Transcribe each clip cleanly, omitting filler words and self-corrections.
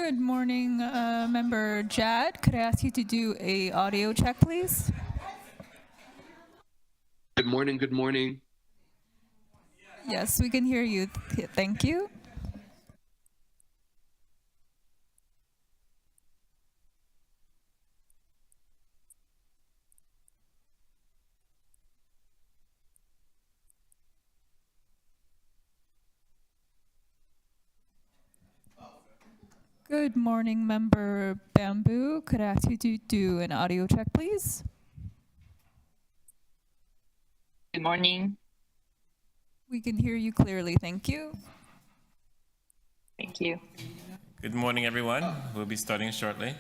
Good morning, Member Jad. Could I ask you to do a audio check, please? Good morning, good morning. Yes, we can hear you. Thank you. Good morning, Member Bamboo. Could I ask you to do an audio check, please? Good morning. We can hear you clearly. Thank you. Thank you. Good morning, everyone. We'll be starting shortly.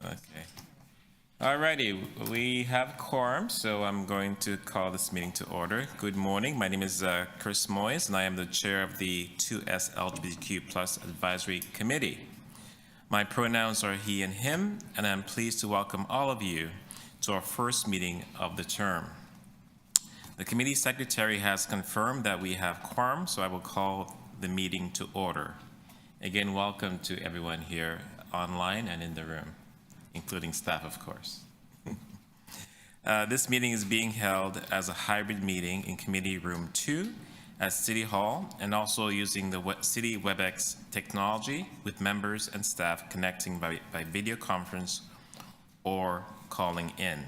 Okay. Alrighty, we have quorum, so I'm going to call this meeting to order. Good morning. My name is Chris Moyes, and I am the chair of the 2S LGBTQ+ Advisory Committee. My pronouns are he and him, and I'm pleased to welcome all of you to our first meeting of the term. The committee secretary has confirmed that we have quorum, so I will call the meeting to order. Again, welcome to everyone here online and in the room, including staff, of course. This meeting is being held as a hybrid meeting in Committee Room 2 at City Hall, and also using the City WebEx technology with members and staff connecting by video conference or calling in.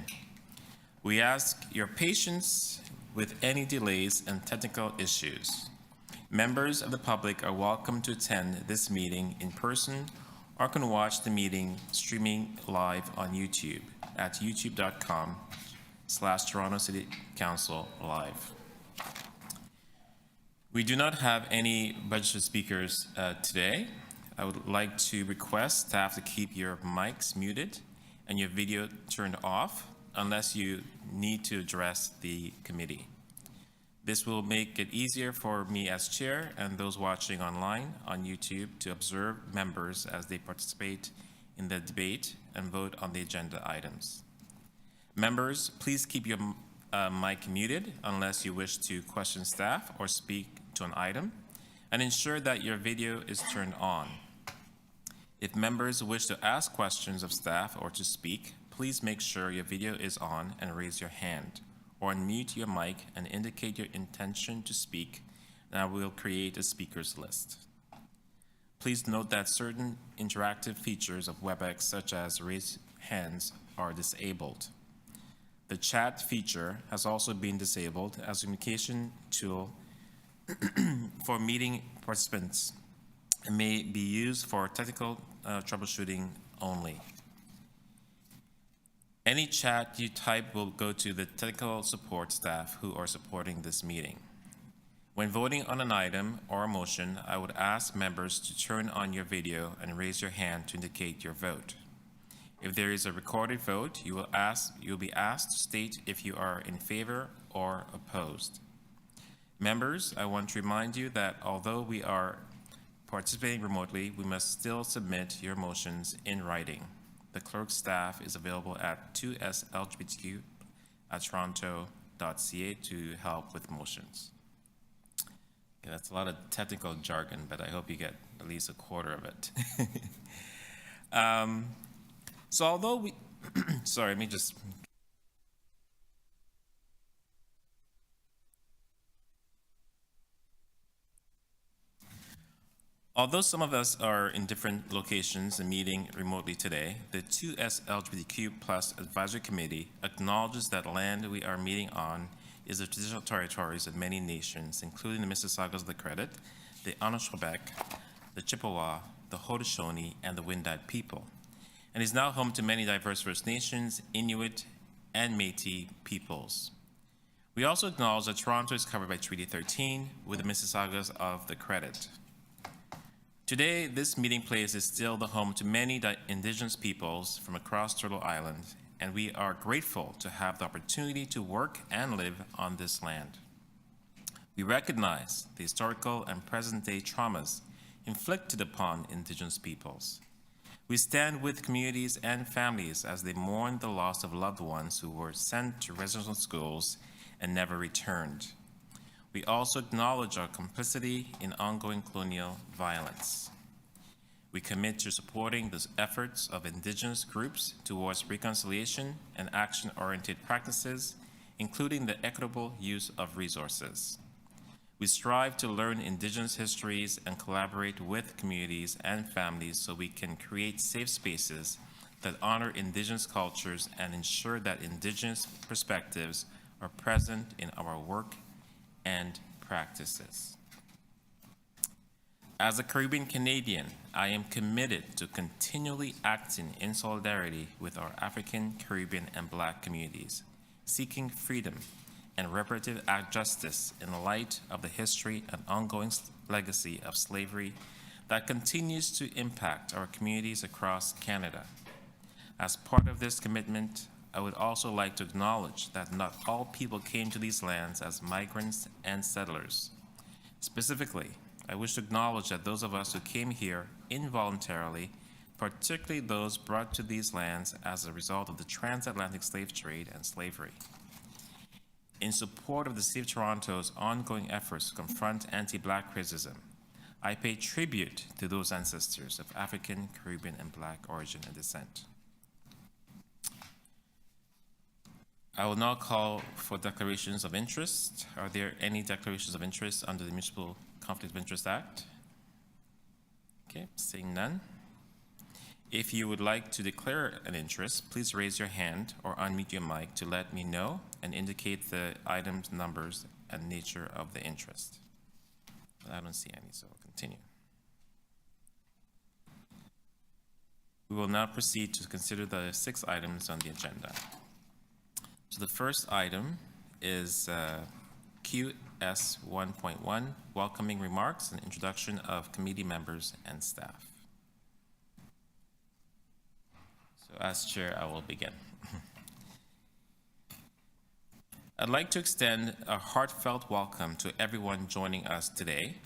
We ask your patience with any delays and technical issues. Members of the public are welcome to attend this meeting in person or can watch the meeting streaming live on YouTube at youtube.com/Toronto City Council Live. We do not have any registered speakers today. I would like to request staff to keep your mics muted and your video turned off unless you need to address the committee. This will make it easier for me as chair and those watching online on YouTube to observe members as they participate in the debate and vote on the agenda items. Members, please keep your mic muted unless you wish to question staff or speak to an item, and ensure that your video is turned on. If members wish to ask questions of staff or to speak, please make sure your video is on and raise your hand, or unmute your mic and indicate your intention to speak, and I will create a speakers list. Please note that certain interactive features of WebEx, such as raise hands, are disabled. The chat feature has also been disabled as a communication tool for meeting participants and may be used for technical troubleshooting only. Any chat you type will go to the technical support staff who are supporting this meeting. When voting on an item or a motion, I would ask members to turn on your video and raise your hand to indicate your vote. If there is a recorded vote, you will be asked to state if you are in favor or opposed. Members, I want to remind you that although we are participating remotely, we must still submit your motions in writing. The clerk's staff is available at 2slgbtq@toronto.ca to help with motions. Okay, that's a lot of technical jargon, but I hope you get at least a quarter of it. So although we, sorry, let me just. Although some of us are in different locations and meeting remotely today, the 2S LGBTQ plus Advisory Committee acknowledges that land we are meeting on is the traditional territories of many nations, including the Mississaugas of the Credit, the Anishinaabe, the Chippewa, the Haudenosaunee, and the Wendat people, and is now home to many diverse First Nations, Inuit, and Métis peoples. We also acknowledge that Toronto is covered by Treaty 13 with the Mississaugas of the Credit. Today, this meeting place is still the home to many Indigenous peoples from across Turtle Island, and we are grateful to have the opportunity to work and live on this land. We recognize the historical and present-day traumas inflicted upon Indigenous peoples. We stand with communities and families as they mourn the loss of loved ones who were sent to residential schools and never returned. We also acknowledge our complicity in ongoing colonial violence. We commit to supporting the efforts of Indigenous groups towards reconciliation and action-oriented practices, including the equitable use of resources. We strive to learn Indigenous histories and collaborate with communities and families so we can create safe spaces that honor Indigenous cultures and ensure that Indigenous perspectives are present in our work and practices. As a Caribbean Canadian, I am committed to continually acting in solidarity with our African, Caribbean, and Black communities, seeking freedom and reparative justice in light of the history and ongoing legacy of slavery that continues to impact our communities across Canada. As part of this commitment, I would also like to acknowledge that not all people came to these lands as migrants and settlers. Specifically, I wish to acknowledge that those of us who came here involuntarily, particularly those brought to these lands as a result of the transatlantic slave trade and slavery. In support of the City of Toronto's ongoing efforts to confront anti-Black racism, I pay tribute to those ancestors of African, Caribbean, and Black origin and descent. I will now call for declarations of interest. Are there any declarations of interest under the Municipal Conflict of Interest Act? Okay, seeing none. If you would like to declare an interest, please raise your hand or unmute your mic to let me know and indicate the item's numbers and nature of the interest. I don't see any, so I'll continue. We will now proceed to consider the 6 items on the agenda. So the first item is QS 1.1, welcoming remarks and introduction of committee members and staff. So as chair, I will begin. I'd like to extend a heartfelt welcome to everyone joining us today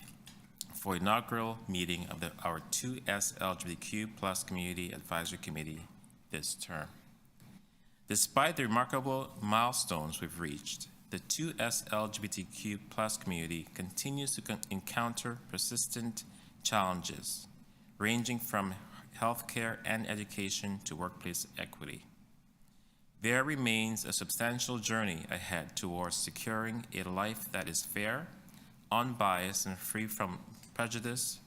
for inaugural meeting of our 2S LGBTQ plus Community Advisory Committee this term. Despite the remarkable milestones we've reached, the 2S LGBTQ plus community continues to encounter persistent challenges, ranging from healthcare and education to workplace equity. There remains a substantial journey ahead towards securing a life that is fair, unbiased, and free from prejudice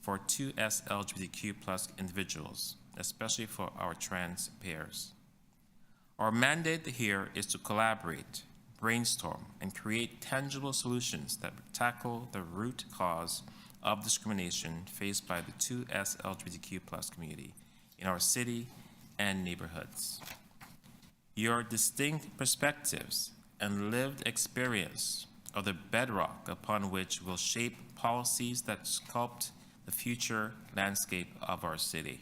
for 2S LGBTQ plus individuals, especially for our trans peers. Our mandate here is to collaborate, brainstorm, and create tangible solutions that tackle the root cause of discrimination faced by the 2S LGBTQ plus community in our city and neighborhoods. Your distinct perspectives and lived experience are the bedrock upon which we'll shape policies that sculpt the future landscape of our city.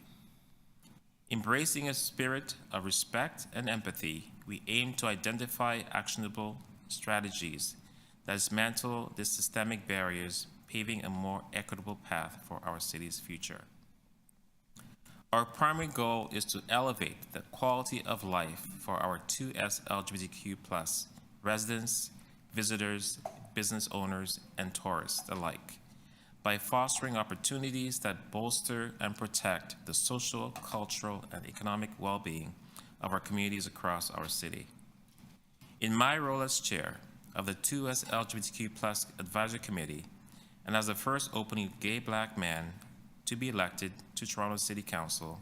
Embracing a spirit of respect and empathy, we aim to identify actionable strategies that dismantle the systemic barriers, paving a more equitable path for our city's future. Our primary goal is to elevate the quality of life for our 2S LGBTQ plus residents, visitors, business owners, and tourists alike by fostering opportunities that bolster and protect the social, cultural, and economic well-being of our communities across our city. In my role as chair of the 2S LGBTQ+ Advisory Committee, and as the first openly gay Black man to be elected to Toronto City Council,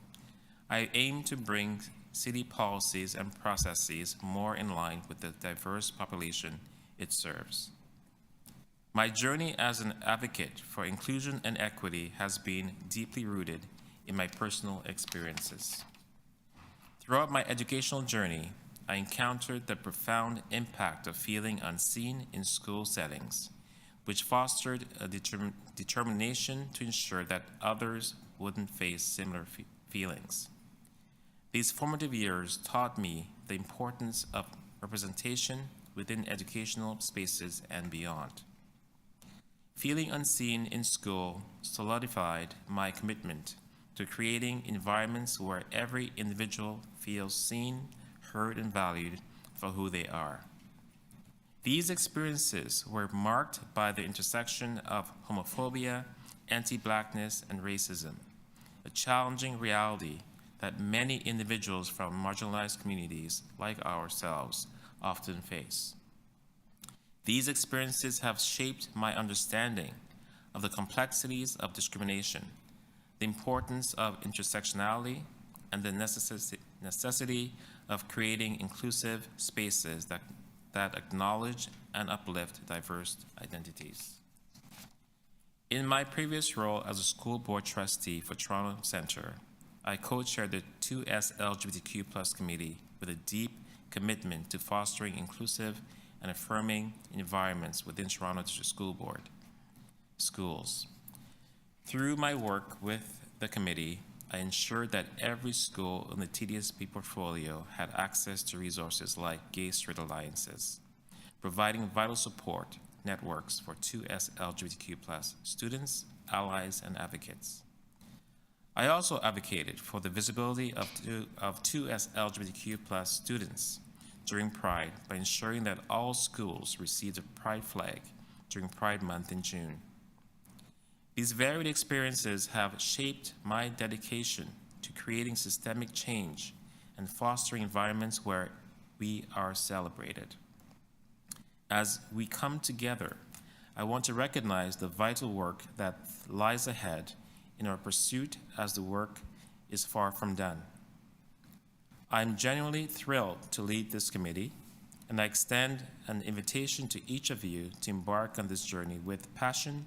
I aim to bring city policies and processes more in line with the diverse population it serves. My journey as an advocate for inclusion and equity has been deeply rooted in my personal experiences. Throughout my educational journey, I encountered the profound impact of feeling unseen in school settings, which fostered a determination to ensure that others wouldn't face similar feelings. These formative years taught me the importance of representation within educational spaces and beyond. Feeling unseen in school solidified my commitment to creating environments where every individual feels seen, heard, and valued for who they are. These experiences were marked by the intersection of homophobia, anti-Blackness, and racism, a challenging reality that many individuals from marginalized communities like ourselves often face. These experiences have shaped my understanding of the complexities of discrimination, the importance of intersectionality, and the necessity of creating inclusive spaces that acknowledge and uplift diverse identities. In my previous role as a school board trustee for Toronto Centre, I co-chaired the 2S LGBTQ+ committee with a deep commitment to fostering inclusive and affirming environments within Toronto District School Board schools. Through my work with the committee, I ensured that every school in the TDSP portfolio had access to resources like gay-straight alliances, providing vital support networks for 2S LGBTQ+ students, allies, and advocates. I also advocated for the visibility of 2S LGBTQ+ students during Pride by ensuring that all schools received a Pride flag during Pride Month in June. These varied experiences have shaped my dedication to creating systemic change and fostering environments where we are celebrated. As we come together, I want to recognize the vital work that lies ahead in our pursuit as the work is far from done. I'm genuinely thrilled to lead this committee, and I extend an invitation to each of you to embark on this journey with passion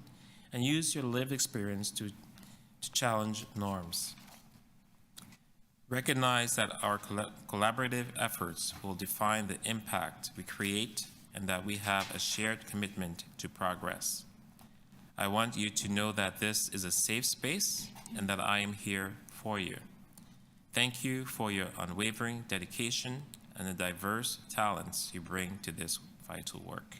and use your lived experience to challenge norms. Recognize that our collaborative efforts will define the impact we create and that we have a shared commitment to progress. I want you to know that this is a safe space and that I am here for you. Thank you for your unwavering dedication and the diverse talents you bring to this vital work.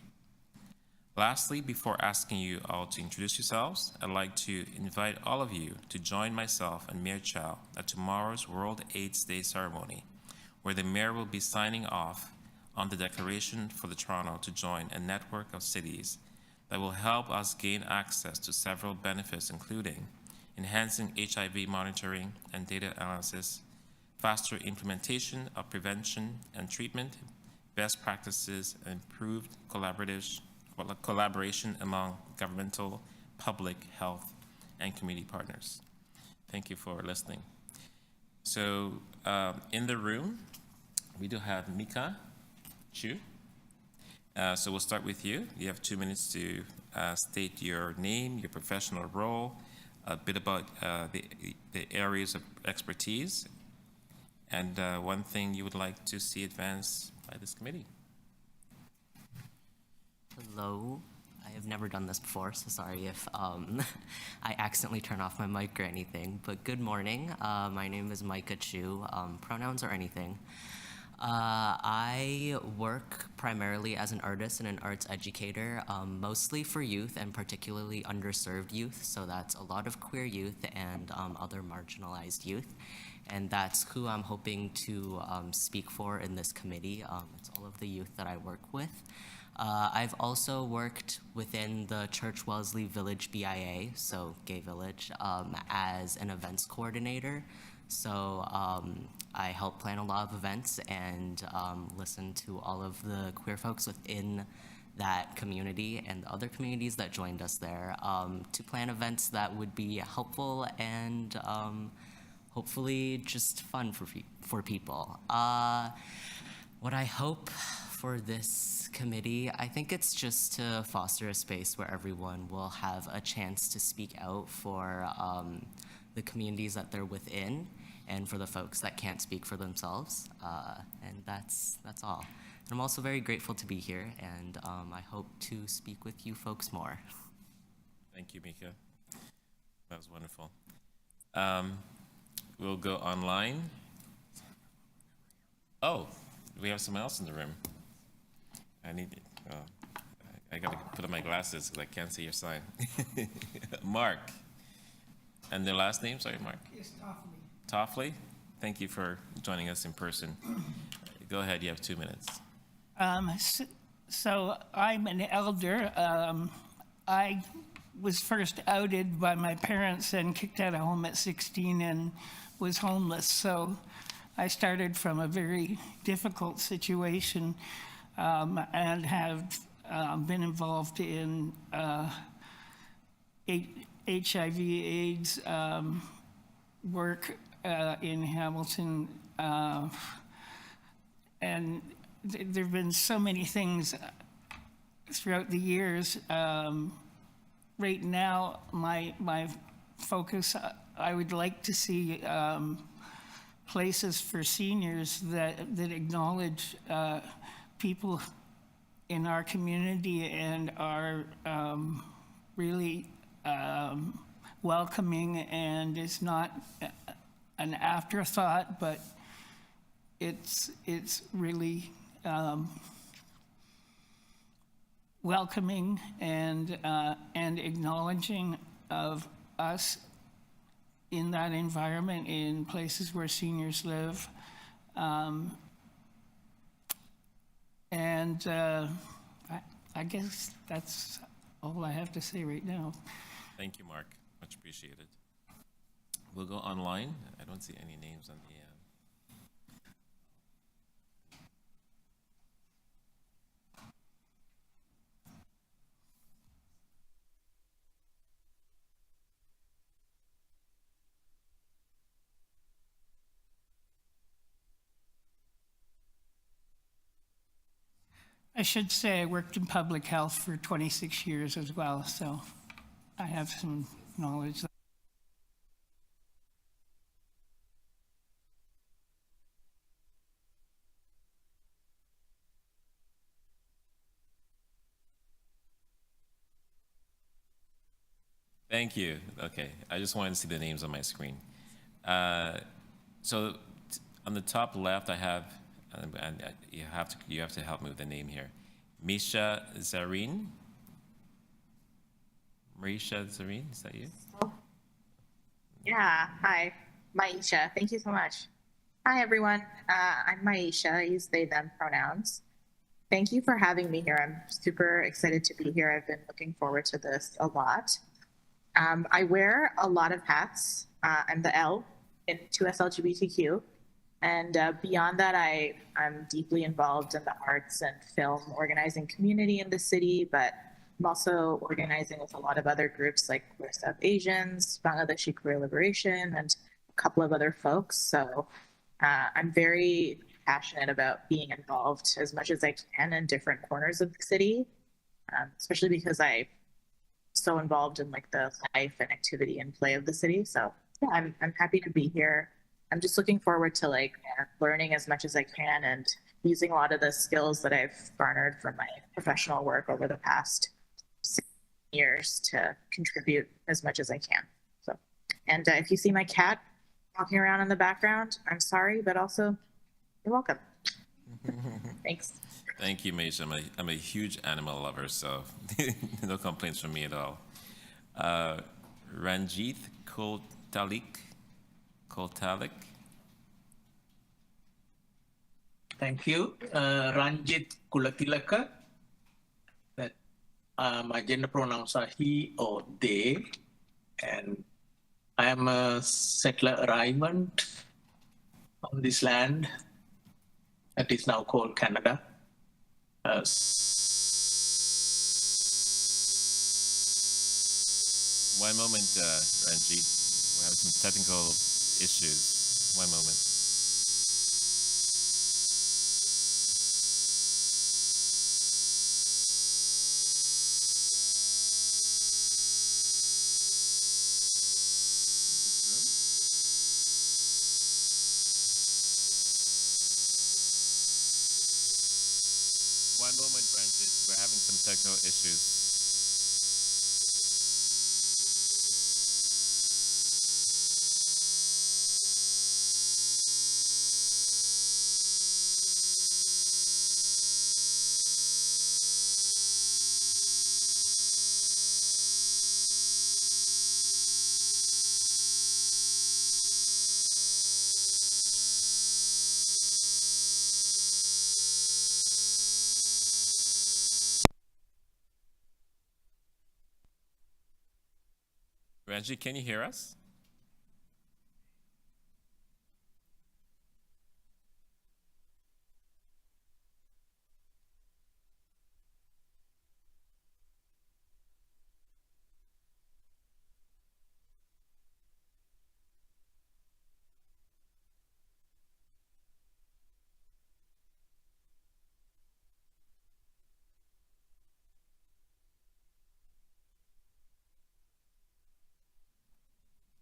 Lastly, before asking you all to introduce yourselves, I'd like to invite all of you to join myself and Mayor Chow at tomorrow's World AIDS Day ceremony, where the Mayor will be signing off on the declaration for the Toronto to join a network of cities that will help us gain access to several benefits, including enhancing HIV monitoring and data analysis, faster implementation of prevention and treatment, best practices, and improved collaboration among governmental, public, health, and community partners. Thank you for listening. So in the room, we do have Mika Chu. So we'll start with you. You have 2 minutes to state your name, your professional role, a bit about the areas of expertise, and one thing you would like to see advanced by this committee. Hello. I have never done this before, so sorry if I accidentally turn off my mic or anything. But good morning. My name is Micah Chu. Pronouns or anything. I work primarily as an artist and an arts educator, mostly for youth and particularly underserved youth. So that's a lot of queer youth and other marginalized youth. And that's who I'm hoping to speak for in this committee. It's all of the youth that I work with. I've also worked within the Church Wellesley Village BIA, so Gay Village, as an events coordinator. So I help plan a lot of events and listen to all of the queer folks within that community and the other communities that joined us there to plan events that would be helpful and hopefully just fun for people. What I hope for this committee, I think it's just to foster a space where everyone will have a chance to speak out for the communities that they're within and for the folks that can't speak for themselves. And that's all. And I'm also very grateful to be here, and I hope to speak with you folks more. Thank you, Mika. That was wonderful. We'll go online. Oh, we have someone else in the room. I gotta put on my glasses because I can't see your sign. Mark. And their last name? Sorry, Mark. Yes, Toffley. Toffley, thank you for joining us in person. Go ahead, you have 2 minutes. So I'm an elder. I was first outed by my parents and kicked out of home at 16 and was homeless. So I started from a very difficult situation and have been involved in HIV/AIDS work in Hamilton, and there have been so many things throughout the years. Right now, my focus, I would like to see places for seniors that acknowledge people in our community and are really welcoming, and it's not an afterthought, but it's really welcoming and acknowledging of us in that environment in places where seniors live. I guess that's all I have to say right now. Thank you, Mark. Much appreciated. We'll go online. I don't see any names on the I should say I worked in public health for 26 years as well, so I have some knowledge. Thank you. Okay, I just wanted to see the names on my screen. So on the top left, I have, and you have to help me with the name here. Misha Zarin. Marisha Zarin, is that you? Yeah, hi, Maisha. Thank you so much. Hi, everyone. I'm Maisha. I use they, them pronouns. Thank you for having me here. I'm super excited to be here. I've been looking forward to this a lot. I wear a lot of hats. I'm the L in 2S LGBTQ. And beyond that, I'm deeply involved in the arts and film organizing community in the city, but I'm also organizing with a lot of other groups like Queer South Asians, Bangladeshi Queer Liberation, and a couple of other folks. So I'm very passionate about being involved as much as I can in different corners of the city, especially because I'm so involved in like the life and activity and play of the city. So yeah, I'm happy to be here. I'm just looking forward to like learning as much as I can and using a lot of the skills that I've garnered from my professional work over the past 6 years to contribute as much as I can. So, and if you see my cat walking around in the background, I'm sorry, but also you're welcome. Thanks. Thank you, Maisha. I'm a huge animal lover, so no complaints from me at all. Ranjit Koltalik. Thank you. Ranjit Kulatilaka. My gender pronouns are he or they, and I am a settler arrivant on this land that is now called Canada. One moment, Ranjit. We have some technical issues. One moment. One moment, Ranjit. We're having some technical issues. Ranjit, can you hear us?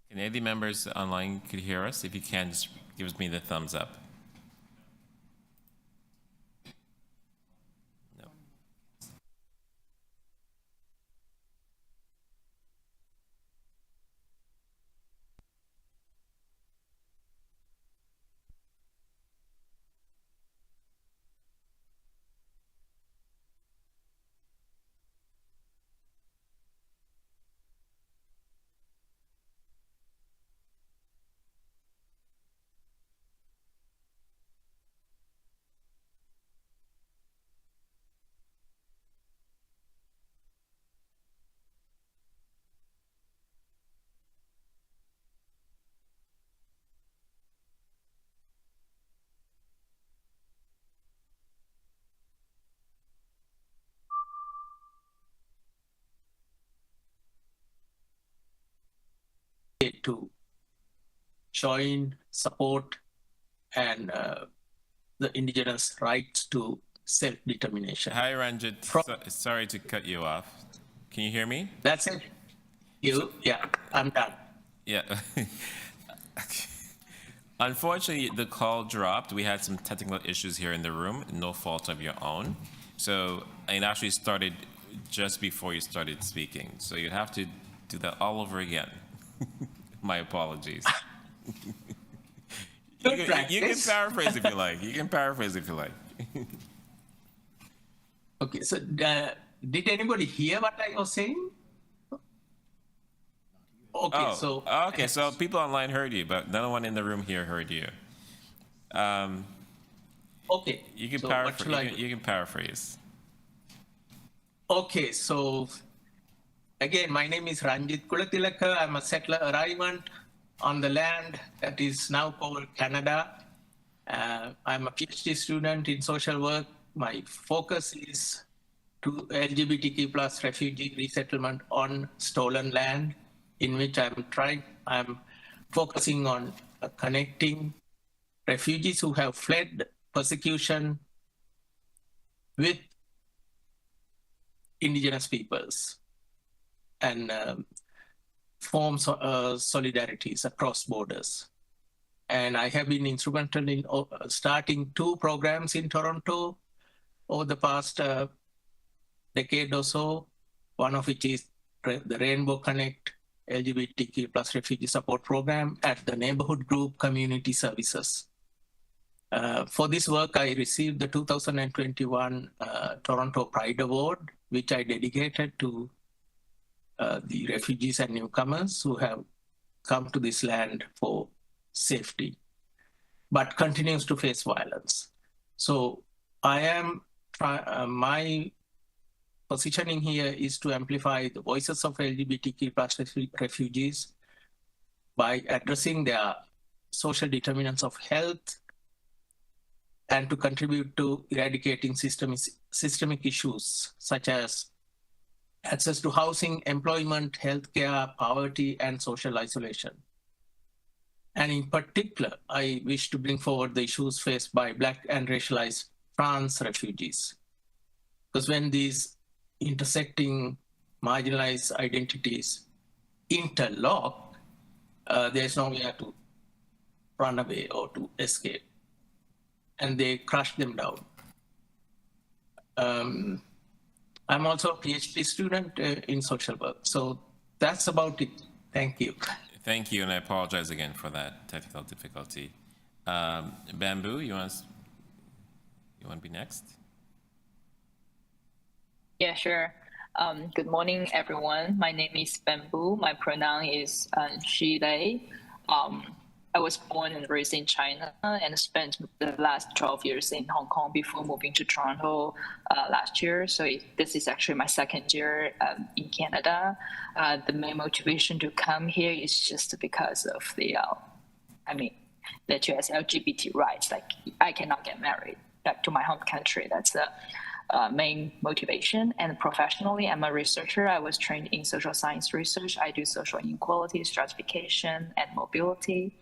Can any of the members online could hear us? If you can, just give me the thumbs up. No. To join, support, and the indigenous rights to self-determination. Hi, Ranjit. Sorry to cut you off. Can you hear me? That's it. Yeah, I'm done. Yeah. Unfortunately, the call dropped. We had some technical issues here in the room, no fault of your own. So it actually started just before you started speaking. So you'd have to do that all over again. My apologies. You can paraphrase if you like. You can paraphrase if you like. Okay, so did anybody hear what I was saying? Okay, so people online heard you, but no one in the room here heard you. Okay. You can so paraphrase. You can paraphrase. Okay, so again, my name is Ranjit Kulatilaka. I'm a settler arrivant on the land that is now called Canada. I'm a PhD student in social work. My focus is to LGBTQ plus refugee resettlement on stolen land, in which I'm focusing on connecting refugees who have fled persecution with indigenous peoples and form solidarities across borders. And I have been instrumental in starting 2 programs in Toronto over the past decade or so, one of which is the Rainbow Connect LGBTQ plus refugee support program at the neighborhood group community services. For this work, I received the 2021 Toronto Pride Award, which I dedicated to the refugees and newcomers who have come to this land for safety, but continues to face violence. So I am my positioning here is to amplify the voices of LGBTQ+ refugees by addressing their social determinants of health and to contribute to eradicating systemic issues such as access to housing, employment, healthcare, poverty, and social isolation. And in particular, I wish to bring forward the issues faced by Black and racialized trans refugees. Because when these intersecting marginalized identities interlock, there's nowhere to run away or to escape, and they crush them down. I'm also a PhD student in social work. So that's about it. Thank you. Thank you, and I apologize again for that technical difficulty. Bamboo, you want to be next? Yeah, sure. Good morning, everyone. My name is Bamboo. My pronoun is she, they. I was born and raised in China and spent the last 12 years in Hong Kong before moving to Toronto last year. So this is actually my second year in Canada. The main motivation to come here is just because of the, the US LGBT rights. Like, I cannot get married back to my home country. That's the main motivation. And professionally, I'm a researcher. I was trained in social science research. I do social inequality, stratification, and mobility.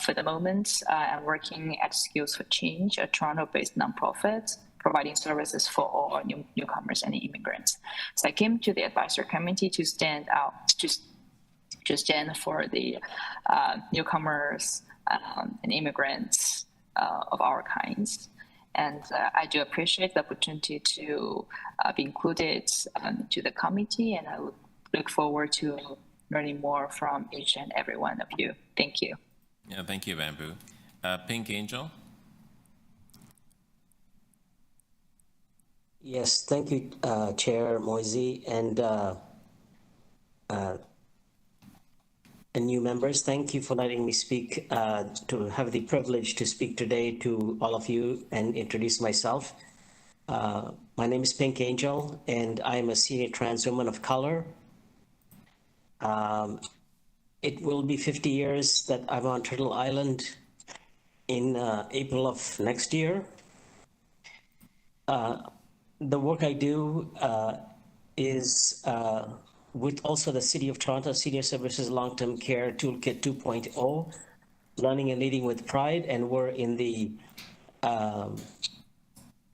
For the moment, I'm working at Skills for Change, a Toronto-based nonprofit providing services for all newcomers and immigrants. So I came to the advisory committee to stand out, to stand for the newcomers and immigrants of our kinds. And I do appreciate the opportunity to be included to the committee, and I look forward to learning more from each and every one of you. Thank you. Yeah, thank you, Bamboo. Pink Angel? Yes, thank you, Chair Moisey, and new members. Thank you for letting me speak, to have the privilege to speak today to all of you and introduce myself. My name is Pink Angel, and I'm a senior trans woman of color. It will be 50 years that I'm on Turtle Island in April of next year. The work I do is with also the City of Toronto Senior Services Long-Term Care Toolkit 2.0, Learning and Leading with Pride, and we're in the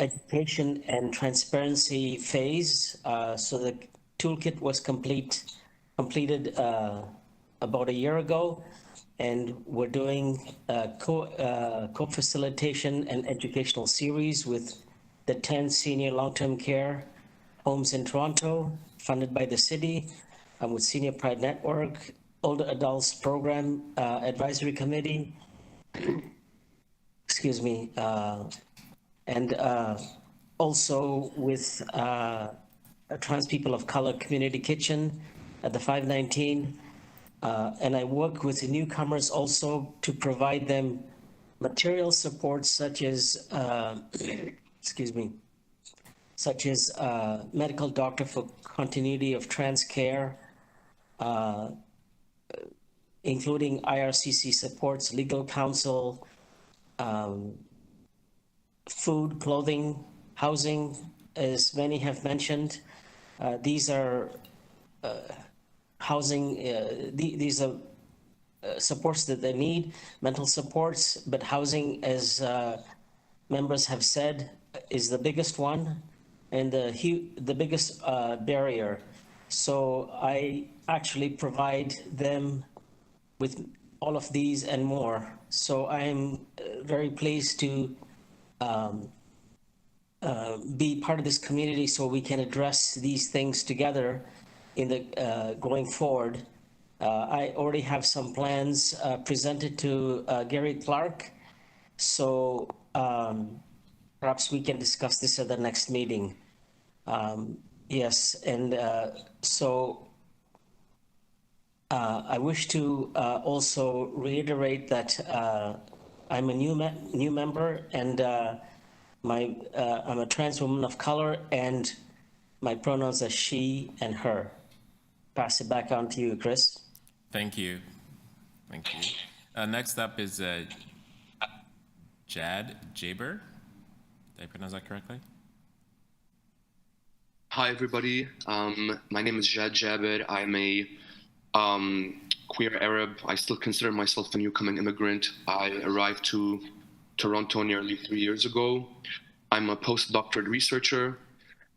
education and transparency phase. So the toolkit was completed about a year ago, and we're doing co-facilitation and educational series with the 10 senior long-term care homes in Toronto, funded by the city, with Senior Pride Network, Older Adults Program Advisory Committee, excuse me, and also with a Trans People of Color Community Kitchen at the 519. And I work with the newcomers also to provide them material support such as, excuse me, such as medical doctor for continuity of trans care, including IRCC supports, legal counsel, food, clothing, housing, as many have mentioned. These are housing, these are supports that they need, mental supports, but housing, as members have said, is the biggest one and the biggest barrier. So I actually provide them with all of these and more. So I'm very pleased to be part of this community so we can address these things together in the going forward. I already have some plans presented to Gary Clark, so perhaps we can discuss this at the next meeting. Yes, and so I wish to also reiterate that I'm a new member, and I'm a trans woman of color, and my pronouns are she and her. Pass it back on to you, Chris. Thank you. Thank you. Next up is Jad Jaber. Did I pronounce that correctly? Hi, everybody. My name is Jad Jabed. I'm a queer Arab. I still consider myself a newcoming immigrant. I arrived to Toronto nearly 3 years ago. I'm a postdoctoral researcher,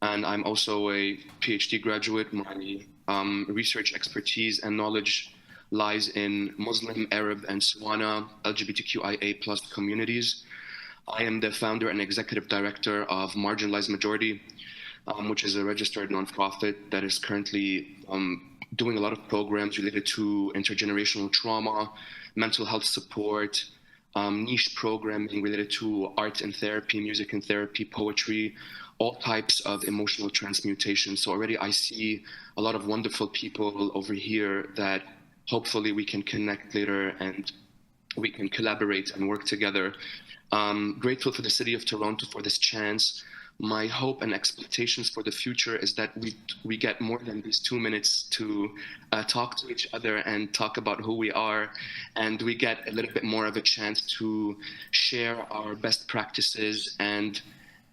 and I'm also a PhD graduate. My research expertise and knowledge lies in Muslim, Arab, and Swana LGBTQIA+ communities. I am the founder and executive director of Marginalized Majority, which is a registered nonprofit that is currently doing a lot of programs related to intergenerational trauma, mental health support, niche programming related to art and therapy, music and therapy, poetry, all types of emotional transmutation. So already I see a lot of wonderful people over here that hopefully we can connect later and we can collaborate and work together. Grateful for the city of Toronto for this chance. My hope and expectations for the future is that we get more than these 2 minutes to talk to each other and talk about who we are, and we get a little bit more of a chance to share our best practices and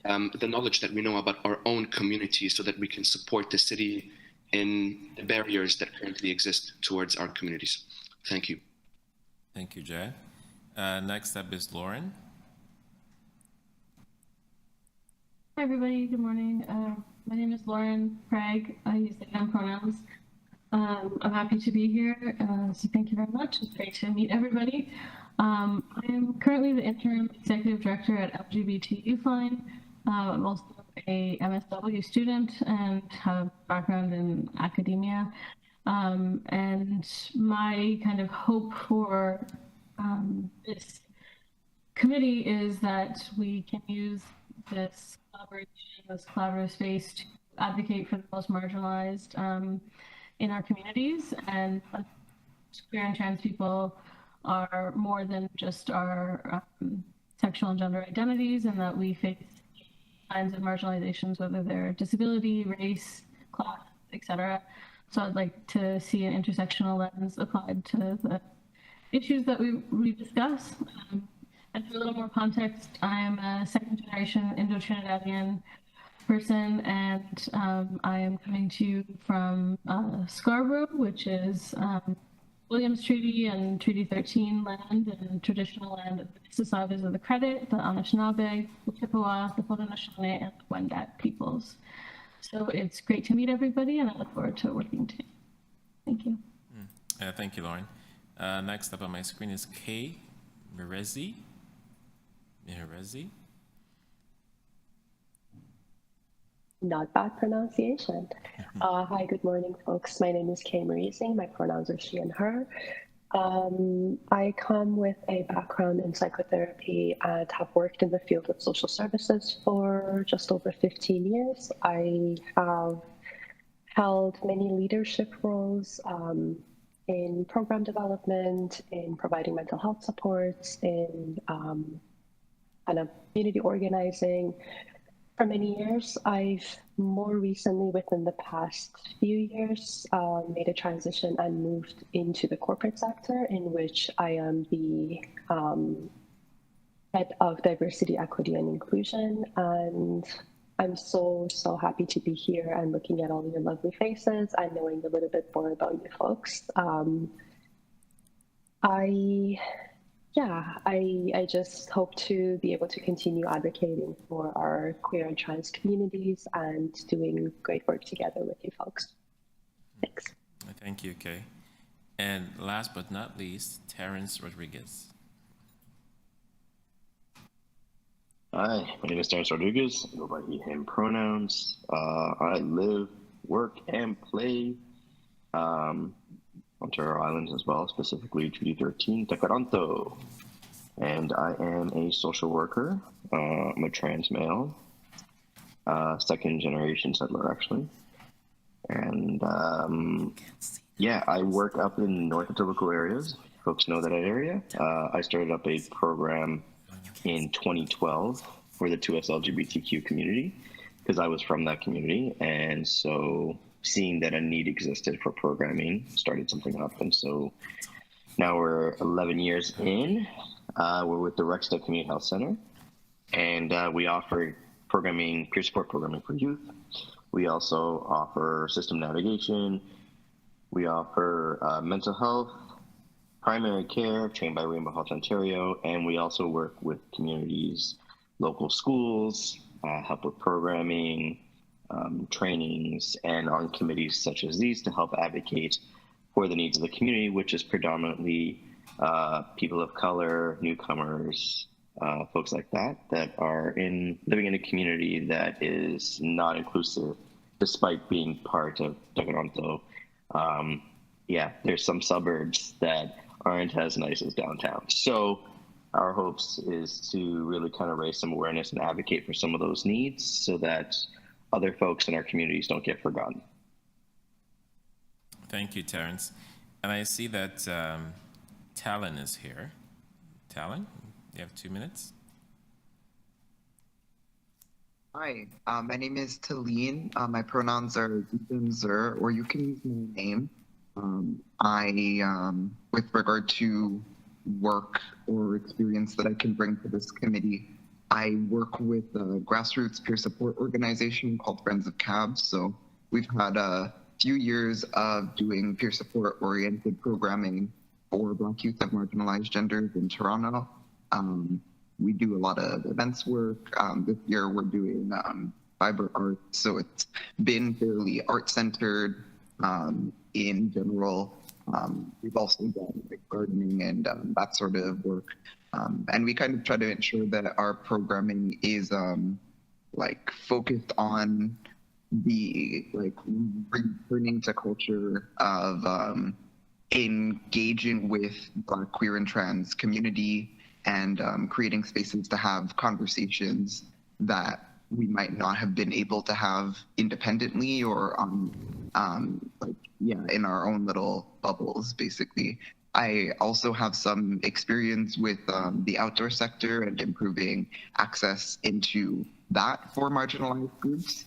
the knowledge that we know about our own community so that we can support the city in the barriers that currently exist towards our communities. Thank you. Thank you, Jad. Next up is Lauren. Hi, everybody. Good morning. My name is Lauren Craig. I use they them pronouns. I'm happy to be here. So thank you very much. It's great to meet everybody. I am currently the interim executive director at LGBT Youth Line. I'm also a MSW student and have a background in academia. And my kind of hope for this committee is that we can use this collaboration, this collaborative space to advocate for the most marginalized in our communities, and queer and trans people are more than just our sexual and gender identities, and that we face kinds of marginalizations, whether they're disability, race, class, etc. So I'd like to see an intersectional lens applied to the issues that we discuss. And for a little more context, I am a second-generation Indo-Trinidadian person, and I am coming to you from Scarborough, which is Williams Treaty and Treaty 13 land and traditional land of the Mississaugas of the Credit, the Anishinaabe, the Chippewa, the Haudenosaunee, and the Wendat peoples. So it's great to meet everybody, and I look forward to working together. Thank you. Thank you, Lauren. Next up on my screen is Kay Mirezi. Not bad pronunciation. Hi, good morning, folks. My name is Kay Marising. My pronouns are she and her. I come with a background in psychotherapy and have worked in the field of social services for just over 15 years. I have held many leadership roles in program development, in providing mental health supports, in kind of community organizing. For many years, I've more recently, within the past few years, made a transition and moved into the corporate sector, in which I am the head of diversity, equity, and inclusion. And I'm so happy to be here and looking at all your lovely faces and knowing a little bit more about you folks. I just hope to be able to continue advocating for our queer and trans communities and doing great work together with you folks. Thanks. Thank you, Kay. And last but not least, Terrence Rodriguez. Hi, my name is Terrence Rodriguez. I go by he, him pronouns. I live, work, and play Ontario Islands as well, specifically Treaty 13, Tekaranto. And I am a social worker. I'm a trans male, second generation settler actually. And I work up in North Etobicoke areas. Folks know that area. I started up a program in 2012 for the 2S LGBTQ community. because I was from that community. And so seeing that a need existed for programming started something up. And so now we're 11 years in. We're with the Rexdale Community Health Center, and we offer programming, peer support programming for youth. We also offer system navigation. We offer mental health, primary care, trained by Rainbow Health Ontario, and we also work with communities, local schools, help with programming, trainings, and on committees such as these to help advocate for the needs of the community, which is predominantly people of color, newcomers, folks like that, that are living in a community that is not inclusive, despite being part of Toronto. There's some suburbs that aren't as nice as downtown. So our hopes is to really kind of raise some awareness and advocate for some of those needs so that other folks in our communities don't get forgotten. Thank you, Terrence. And I see that Talon is here. Talon, you have 2 minutes. Hi, my name is Talene. My pronouns are Zer, or you can use my name. With regard to work or experience that I can bring to this committee, I work with a grassroots peer support organization called Friends of Cabs. So we've had a few years of doing peer support oriented programming for Black youth and marginalized genders in Toronto. We do a lot of events work. This year we're doing fiber art, so it's been fairly art-centered in general. We've also done like gardening and that sort of work. And we kind of try to ensure that our programming is like focused on the like returning to culture of engaging with Black, queer, and trans community, and creating spaces to have conversations that we might not have been able to have independently or in our own little bubbles, basically. I also have some experience with the outdoor sector and improving access into that for marginalized groups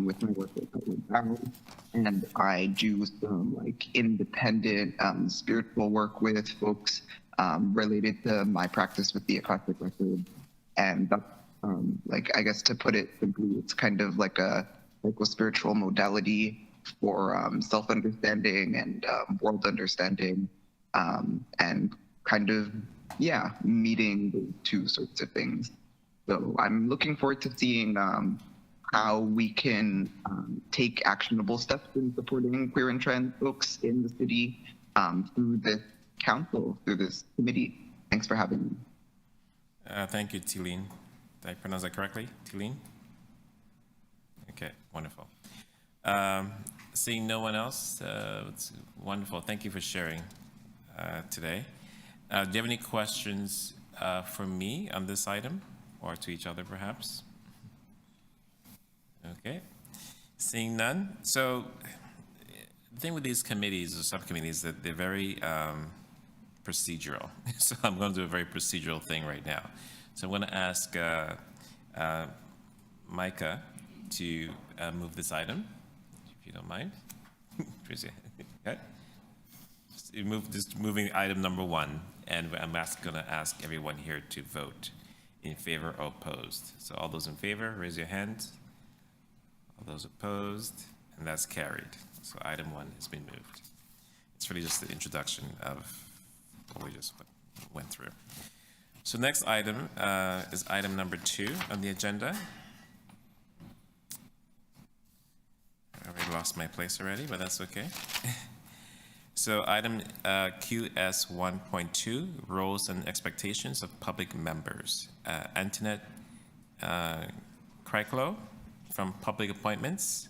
with my work with Outward, and I do some like independent spiritual work with folks related to my practice with the Akashic Record. And that's like, I guess to put it simply, it's kind of like a spiritual modality for self-understanding and world understanding, and kind of, meeting the two sorts of things. So I'm looking forward to seeing how we can take actionable steps in supporting queer and trans folks in the city through this council, through this committee. Thanks for having me. Thank you, Tilene. Did I pronounce that correctly? Tilene? Okay, wonderful. Seeing no one else, it's wonderful. Thank you for sharing today. Do you have any questions for me on this item, or to each other perhaps? Okay, seeing none. So the thing with these committees or subcommittees is that they're very procedural. So I'm going to do a very procedural thing right now. So I'm going to ask Micah to move this item, if you don't mind. Okay. Moving item number 1, and I'm going to ask everyone here to vote in favor or opposed. So all those in favor, raise your hand. All those opposed, and that's carried. So item 1 has been moved. It's really just the introduction of what we just went through. So next item is item number 2 on the agenda. I already lost my place already, but that's okay. So item QS 1.2, roles and expectations of public members. Antoinette Kreiklo from Public Appointments.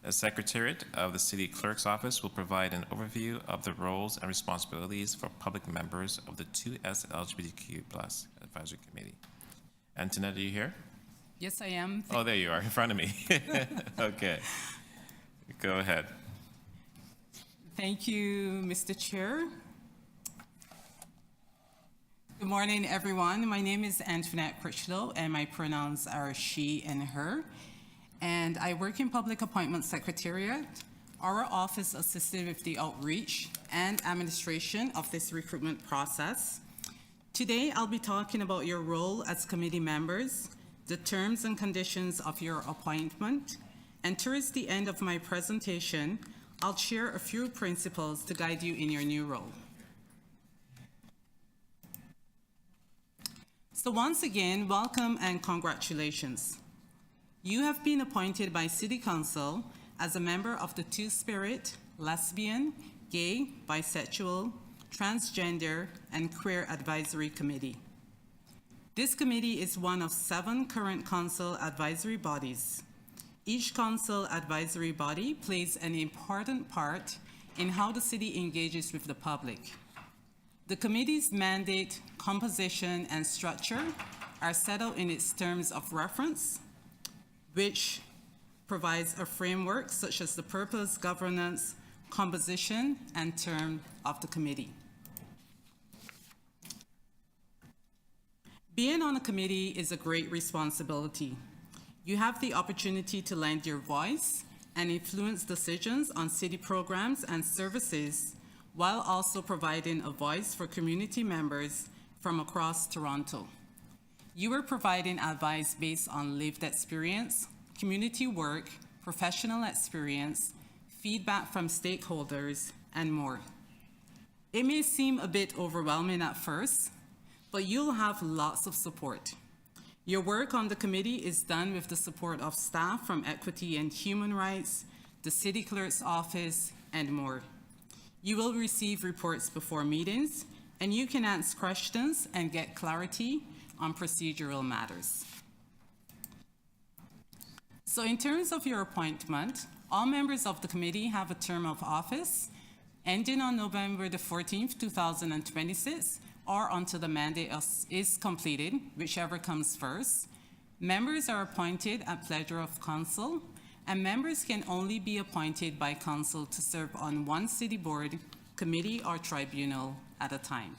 The Secretariat of the City Clerk's Office will provide an overview of the roles and responsibilities for public members of the 2S LGBTQ+ Advisory Committee. Antoinette, are you here? Yes, I am. Oh, there you are, in front of me. Okay, go ahead. Thank you, Mr. Chair. Good morning, everyone. My name is Antoinette Critchlow, and my pronouns are she and her. and I work in Public Appointments Secretariat. Our office assisted with the outreach and administration of this recruitment process. Today, I'll be talking about your role as committee members, the terms and conditions of your appointment, and towards the end of my presentation, I'll share a few principles to guide you in your new role. So once again, welcome and congratulations. You have been appointed by City Council as a member of the Two-Spirit, Lesbian, Gay, Bisexual, Transgender, and Queer Advisory Committee. This committee is one of 7 current council advisory bodies. Each council advisory body plays an important part in how the city engages with the public. The committee's mandate, composition, and structure are set out in its terms of reference, which provides a framework such as the purpose, governance, composition, and term of the committee. Being on a committee is a great responsibility. You have the opportunity to lend your voice and influence decisions on city programs and services, while also providing a voice for community members from across Toronto. You are providing advice based on lived experience, community work, professional experience, feedback from stakeholders, and more. It may seem a bit overwhelming at first, but you'll have lots of support. Your work on the committee is done with the support of staff from Equity and Human Rights, the City Clerk's Office, and more. You will receive reports before meetings, and you can ask questions and get clarity on procedural matters. So in terms of your appointment, all members of the committee have a term of office ending on November the 14th, 2026, or until the mandate is completed, whichever comes first. Members are appointed at pleasure of council, and members can only be appointed by council to serve on one city board, committee, or tribunal at a time.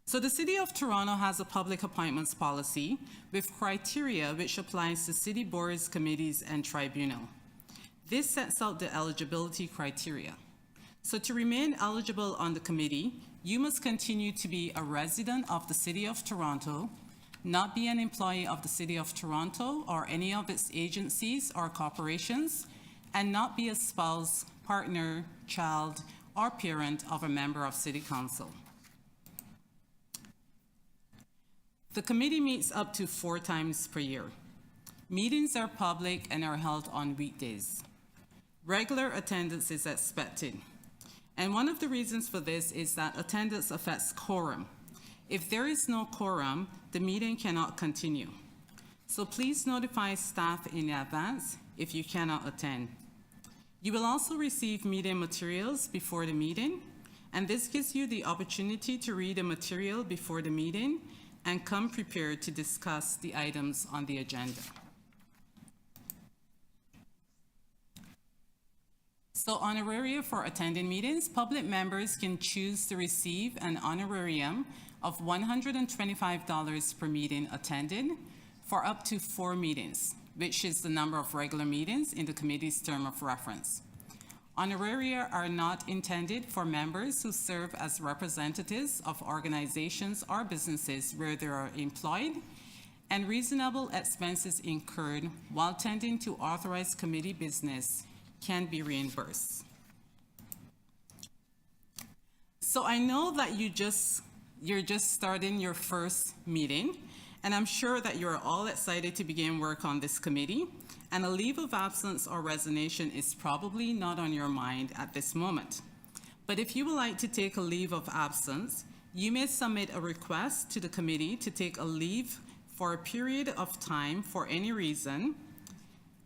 So the City of Toronto has a public appointments policy with criteria which applies to city boards, committees, and tribunal. This sets out the eligibility criteria. So to remain eligible on the committee, you must continue to be a resident of the City of Toronto, not be an employee of the City of Toronto or any of its agencies or corporations, and not be a spouse, partner, child, or parent of a member of City Council. The committee meets up to 4 times per year. Meetings are public and are held on weekdays. Regular attendance is expected. And one of the reasons for this is that attendance affects quorum. If there is no quorum, the meeting cannot continue. So please notify staff in advance if you cannot attend. You will also receive meeting materials before the meeting, and this gives you the opportunity to read the material before the meeting and come prepared to discuss the items on the agenda. So honoraria for attending meetings, public members can choose to receive an honorarium of $125 per meeting attended for up to 4 meetings, which is the number of regular meetings in the committee's term of reference. Honoraria are not intended for members who serve as representatives of organizations or businesses where they are employed, and reasonable expenses incurred while tending to authorized committee business can be reimbursed. So I know that you're just starting your first meeting, and I'm sure that you're all excited to begin work on this committee, and a leave of absence or resignation is probably not on your mind at this moment. But if you would like to take a leave of absence, you may submit a request to the committee to take a leave for a period of time for any reason.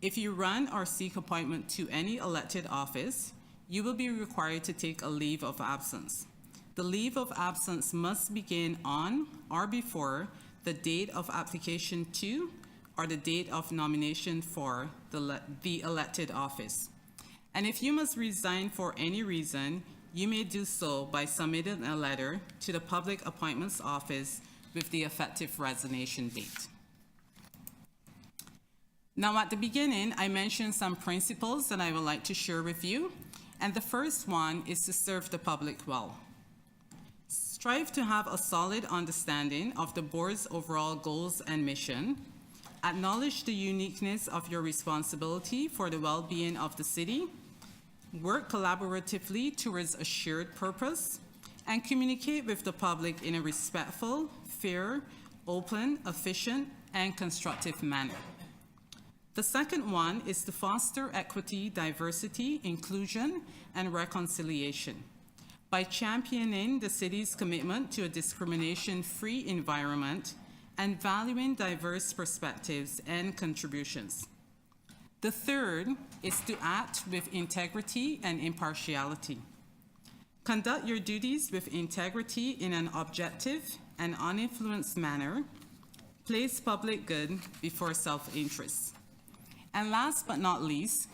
If you run or seek appointment to any elected office, you will be required to take a leave of absence. The leave of absence must begin on or before the date of application to or the date of nomination for the elected office. And if you must resign for any reason, you may do so by submitting a letter to the Public Appointments Office with the effective resignation date. Now, at the beginning, I mentioned some principles that I would like to share with you. And the first one is to serve the public well. Strive to have a solid understanding of the board's overall goals and mission. Acknowledge the uniqueness of your responsibility for the well-being of the city. Work collaboratively towards a shared purpose. And communicate with the public in a respectful, fair, open, efficient, and constructive manner. The second one is to foster equity, diversity, inclusion, and reconciliation by championing the city's commitment to a discrimination-free environment and valuing diverse perspectives and contributions. The third is to act with integrity and impartiality. Conduct your duties with integrity in an objective and uninfluenced manner. Place public good before self-interest. And last but not least,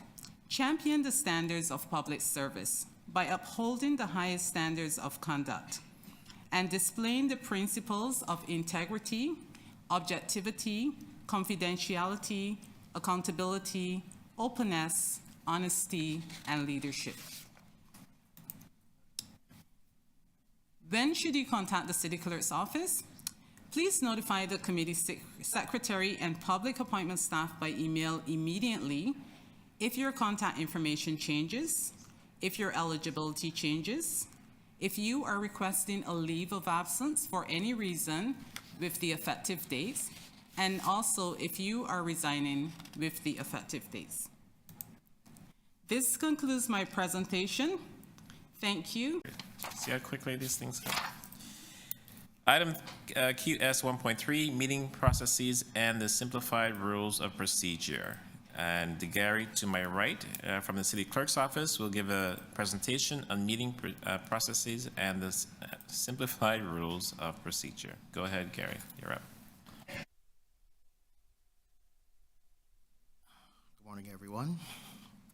champion the standards of public service by upholding the highest standards of conduct and displaying the principles of integrity, objectivity, confidentiality, accountability, openness, honesty, and leadership. When should you contact the City Clerk's office? Please notify the committee secretary and public appointment staff by email immediately if your contact information changes, if your eligibility changes, if you are requesting a leave of absence for any reason with the effective dates, and also if you are resigning with the effective dates. This concludes my presentation. Thank you. See how quickly these things go? Item QS 1.3, meeting processes and the simplified rules of procedure. And Gary, to my right, from the City Clerk's office, will give a presentation on meeting processes and the simplified rules of procedure. Go ahead, Gary, you're up. Good morning, everyone.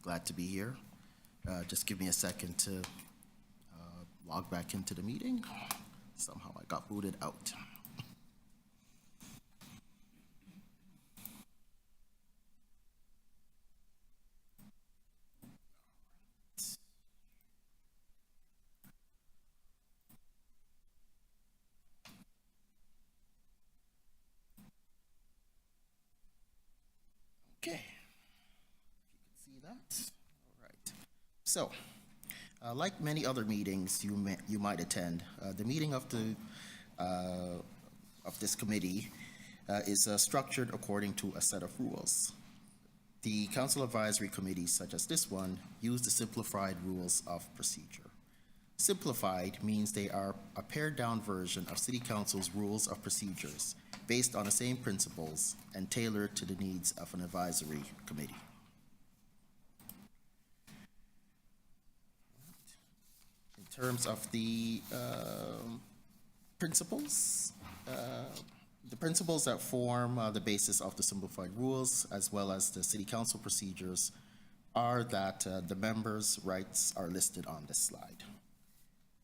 Glad to be here. Just give me a second to log back into the meeting. Somehow I got booted out. Okay, if you can see that. All right. So, like many other meetings you might attend, the meeting of this committee is structured according to a set of rules. The council advisory committees, such as this one, use the simplified rules of procedure. Simplified means they are a pared-down version of City Council's rules of procedures based on the same principles and tailored to the needs of an advisory committee. In terms of the principles that form the basis of the simplified rules, as well as the City Council procedures, are that the members' rights are listed on this slide.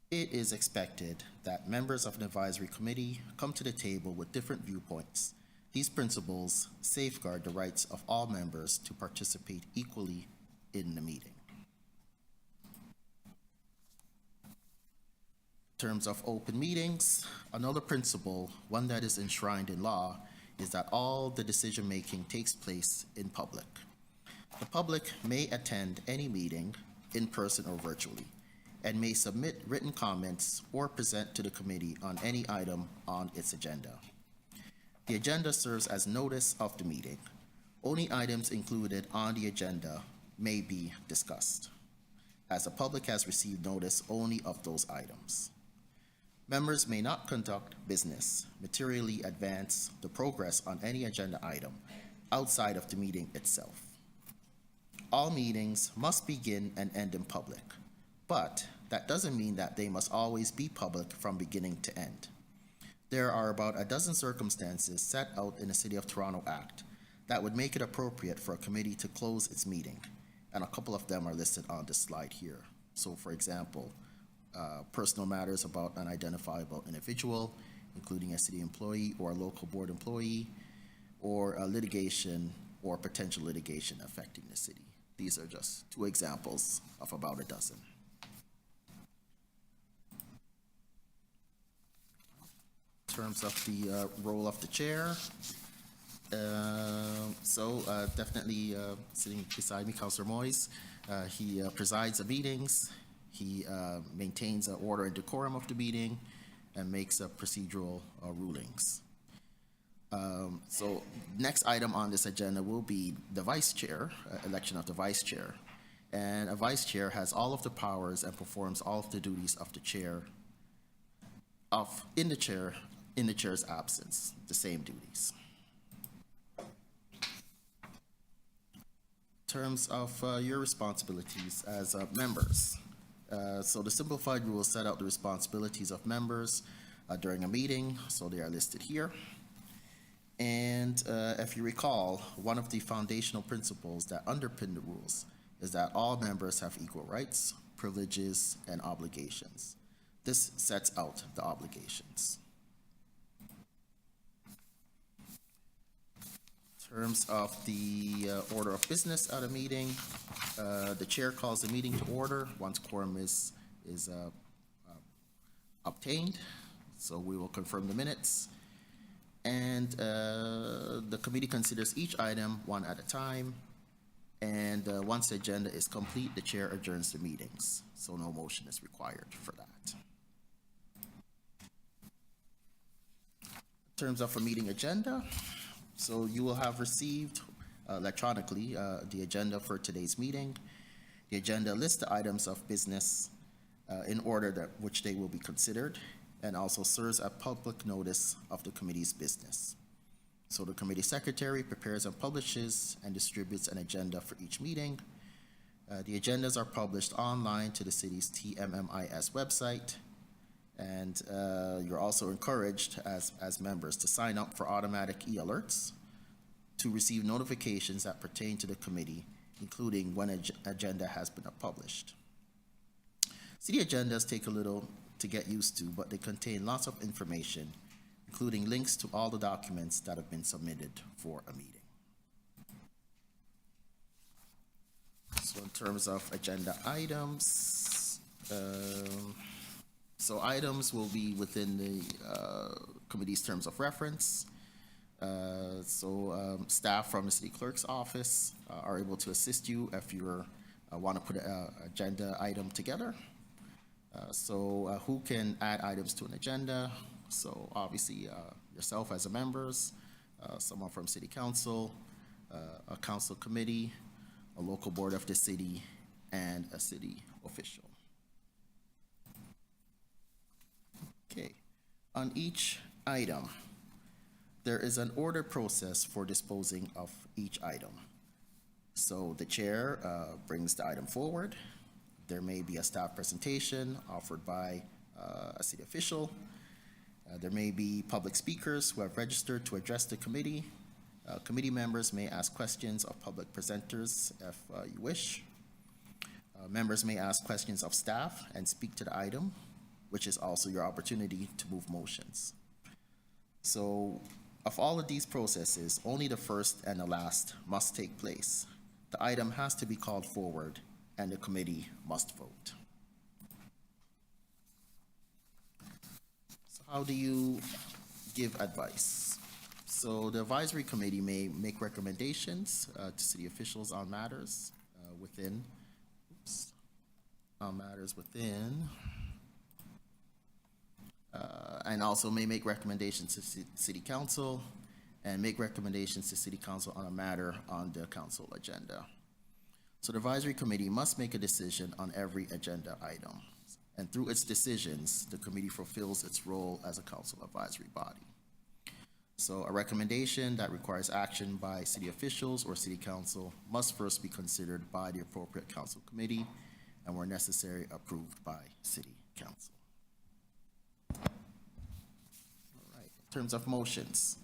It is expected that members of an advisory committee come to the table with different viewpoints. These principles safeguard the rights of all members to participate equally in the meeting. In terms of open meetings, another principle, one that is enshrined in law, is that all the decision-making takes place in public. The public may attend any meeting, in person or virtually, and may submit written comments or present to the committee on any item on its agenda. The agenda serves as notice of the meeting. Only items included on the agenda may be discussed, as the public has received notice only of those items. Members may not conduct business, materially advance the progress on any agenda item outside of the meeting itself. All meetings must begin and end in public, but that doesn't mean that they must always be public from beginning to end. There are about a dozen circumstances set out in the City of Toronto Act that would make it appropriate for a committee to close its meeting, and a couple of them are listed on this slide here. So, for example, personal matters about an identifiable individual, including a city employee or a local board employee, or litigation or potential litigation affecting the city. These are just two examples of about a dozen. In terms of the role of the chair, definitely sitting beside me, Councilor Moyes. He presides the meetings, he maintains the order and decorum of the meeting, and makes procedural rulings. So next item on this agenda will be the vice chair, election of the vice chair. And a vice chair has all of the powers and performs all of the duties of the chair in the chair's absence, the same duties. In terms of your responsibilities as members. So the simplified rules set out the responsibilities of members during a meeting, so they are listed here. And if you recall, one of the foundational principles that underpin the rules is that all members have equal rights, privileges, and obligations. This sets out the obligations. In terms of the order of business at a meeting, the chair calls the meeting to order once quorum is obtained. So we will confirm the minutes. And the committee considers each item one at a time. And once the agenda is complete, the chair adjourns the meetings. So no motion is required for that. In terms of a meeting agenda, so you will have received electronically the agenda for today's meeting. The agenda lists the items of business in order which they will be considered, and also serves a public notice of the committee's business. So the committee secretary prepares and publishes and distributes an agenda for each meeting. The agendas are published online to the city's TMMIS website. And you're also encouraged as members to sign up for automatic e-alerts to receive notifications that pertain to the committee, including when an agenda has been published. City agendas take a little to get used to, but they contain lots of information, including links to all the documents that have been submitted for a meeting. So in terms of agenda items, so items will be within the committee's terms of reference. Staff from the city clerk's office are able to assist you if you want to put an agenda item together. Who can add items to an agenda? So obviously yourself as a members, someone from city council, a council committee, a local board of the city, and a city official. Okay, on each item, there is an order process for disposing of each item. So the chair brings the item forward. There may be a staff presentation offered by a city official. There may be public speakers who have registered to address the committee. Committee members may ask questions of public presenters if you wish. Members may ask questions of staff and speak to the item, which is also your opportunity to move motions. So of all of these processes, only the first and the last must take place. The item has to be called forward and the committee must vote. So how do you give advice? So the advisory committee may make recommendations to city officials on matters within, and also may make recommendations to city council and make recommendations to city council on a matter on the council agenda. So the advisory committee must make a decision on every agenda item. And through its decisions, the committee fulfills its role as a council advisory body. So a recommendation that requires action by city officials or city council must first be considered by the appropriate council committee and where necessary, approved by city council. All right, in terms of motions,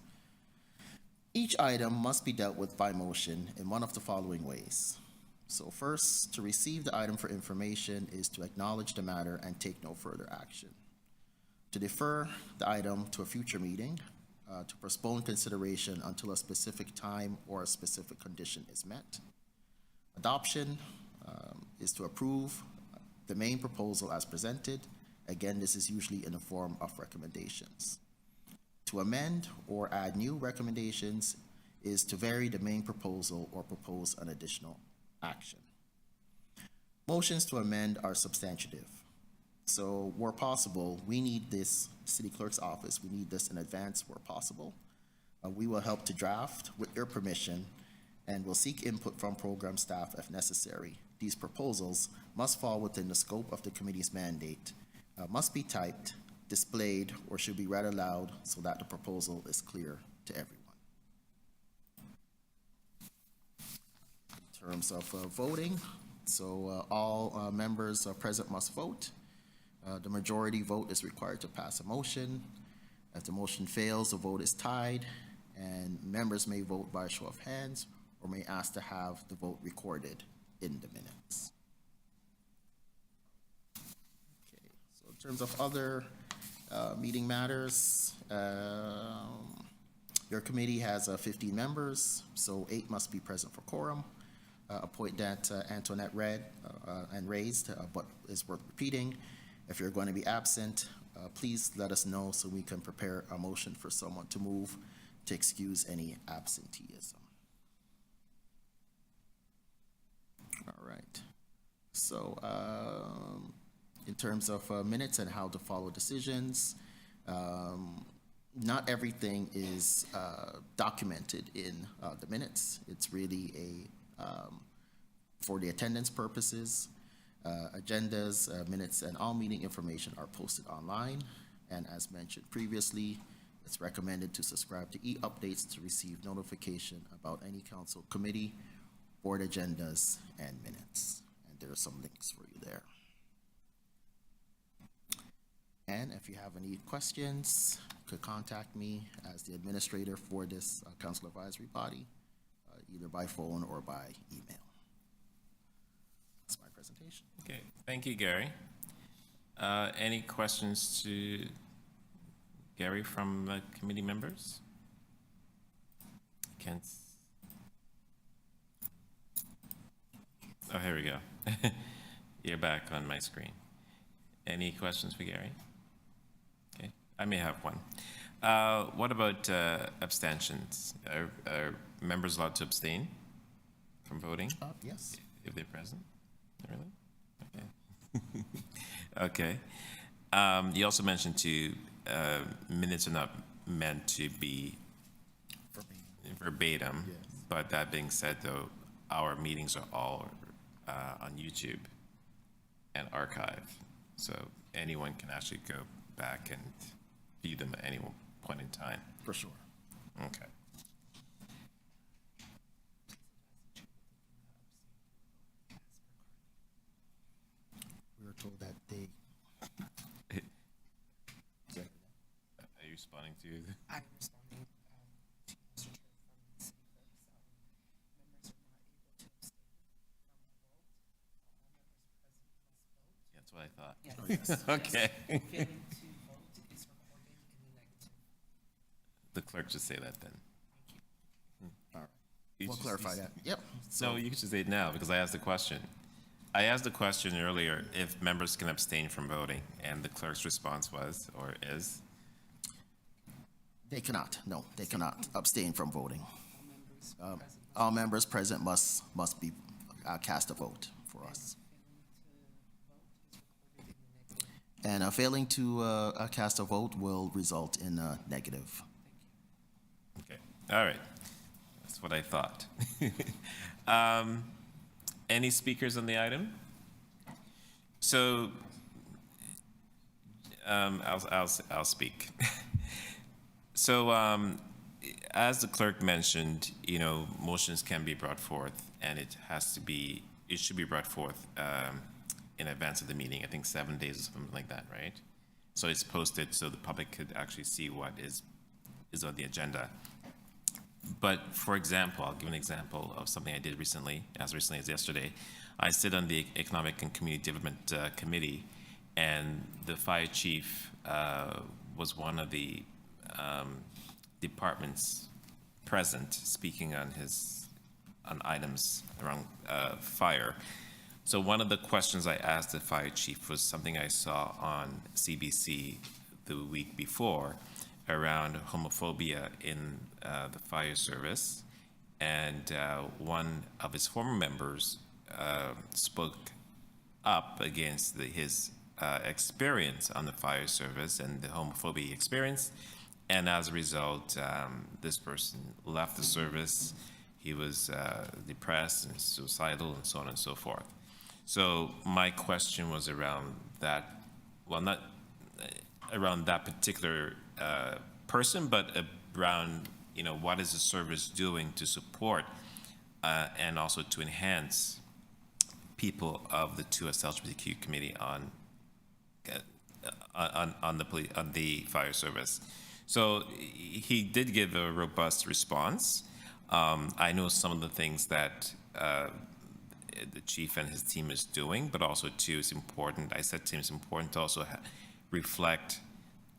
each item must be dealt with by motion in one of the following ways. So first, to receive the item for information is to acknowledge the matter and take no further action. To defer the item to a future meeting, to postpone consideration until a specific time or a specific condition is met. Adoption is to approve the main proposal as presented. Again, this is usually in the form of recommendations. To amend or add new recommendations is to vary the main proposal or propose an additional action. Motions to amend are substantive. So where possible, we need this, City Clerk's office, we need this in advance where possible. We will help to draft with your permission and will seek input from program staff if necessary. These proposals must fall within the scope of the committee's mandate, must be typed, displayed, or should be read aloud so that the proposal is clear to everyone. In terms of voting, so all members present must vote. The majority vote is required to pass a motion. If the motion fails, the vote is tied, and members may vote by a show of hands or may ask to have the vote recorded in the minutes. Okay, so in terms of other meeting matters, your committee has 15 members, so 8 must be present for quorum. A point that Antoinette read and raised, but is worth repeating. If you're going to be absent, please let us know so we can prepare a motion for someone to move to excuse any absenteeism. All right. So in terms of minutes and how to follow decisions, not everything is documented in the minutes. It's really for the attendance purposes. Agendas, minutes, and all meeting information are posted online. And as mentioned previously, it's recommended to subscribe to e-updates to receive notification about any council committee, board agendas, and minutes. And there are some links for you there. And if you have any questions, you could contact me as the administrator for this council advisory body, either by phone or by email. That's my presentation. Okay, thank you, Gary. Any questions to Gary from committee members? Can't. Oh, here we go. You're back on my screen. Any questions for Gary? Okay, I may have one. What about abstentions? Are members allowed to abstain from voting? Yes. If they're present? Really? Okay. Okay. You also mentioned minutes are not meant to be verbatim, yes. But that being said, though, our meetings are all on YouTube and archived, so anyone can actually go back and view them at any point in time. For sure. Okay. We were told that they. Are you responding to? I'm responding to Mr. Chair from the city clerk. So members are not able to abstain from the vote. Members present must vote. That's what I thought. Yes. Oh, yes. Okay. Failing to vote is recorded in the negative. The clerk should say that then. Thank you. All right. We'll clarify that. Yep. So you can just say it now because I asked the question. I asked the question earlier if members can abstain from voting, and the clerk's response was, or is? They cannot. No, they cannot abstain from voting. All members present must be cast a vote for us. And failing to cast a vote will result in a negative. Okay. All right. That's what I thought. Any speakers on the item? So I'll speak. So as the clerk mentioned, motions can be brought forth, and it should be brought forth in advance of the meeting. I think 7 days or something like that, right? So it's posted so the public could actually see what is on the agenda. But for example, I'll give an example of something I did recently as yesterday. I sit on the Economic and Community Development Committee, and the fire chief was one of the departments present speaking on items around fire. So one of the questions I asked the fire chief was something I saw on CBC the week before around homophobia in the fire service. And one of his former members spoke up against his experience on the fire service and the homophobia experience. And as a result, this person left the service. He was depressed and suicidal and so on and so forth. So my question was around that, well, not around that particular person, but around, what is the service doing to support and also to enhance people of the 2S LGBTQ community on the fire service. So he did give a robust response. I know some of the things that the chief and his team is doing, but also too, it's important. I said to him, it's important to also reflect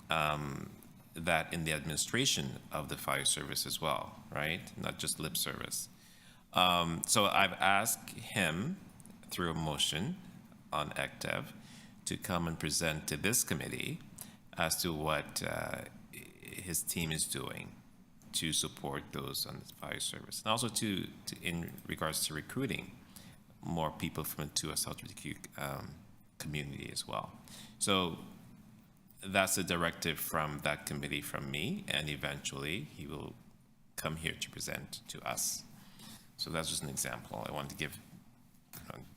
that in the administration of the fire service as well, right? Not just lip service. So I've asked him through a motion on ECTEV to come and present to this committee as to what his team is doing to support those on the fire service, and also to in regards to recruiting more people from the 2S LGBTQ community as well. So that's a directive from that committee from me, and eventually he will come here to present to us. So that's just an example I wanted to give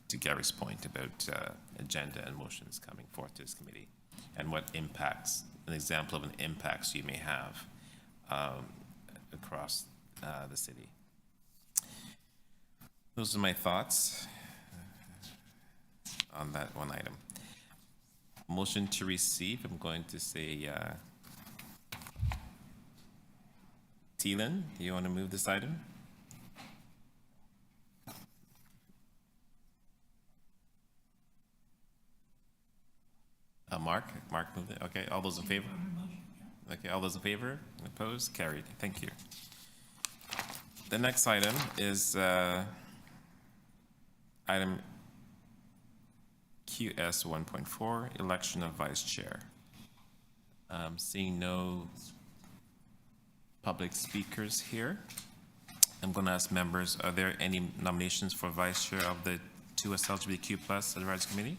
to Gary's point about agenda and motions coming forth to this committee, and what impacts, an example of an impacts you may have across the city. Those are my thoughts on that one item. Motion to receive, I'm going to say, Thielen, do you want to move this item? Mark moved it. Okay, all those in favor? Okay, all those in favor? Opposed? Carried. Thank you. The next item is item QS 1.4, election of vice chair. Seeing no public speakers here, I'm going to ask members, are there any nominations for vice chair of the 2S LGBTQ+ Advisory Committee?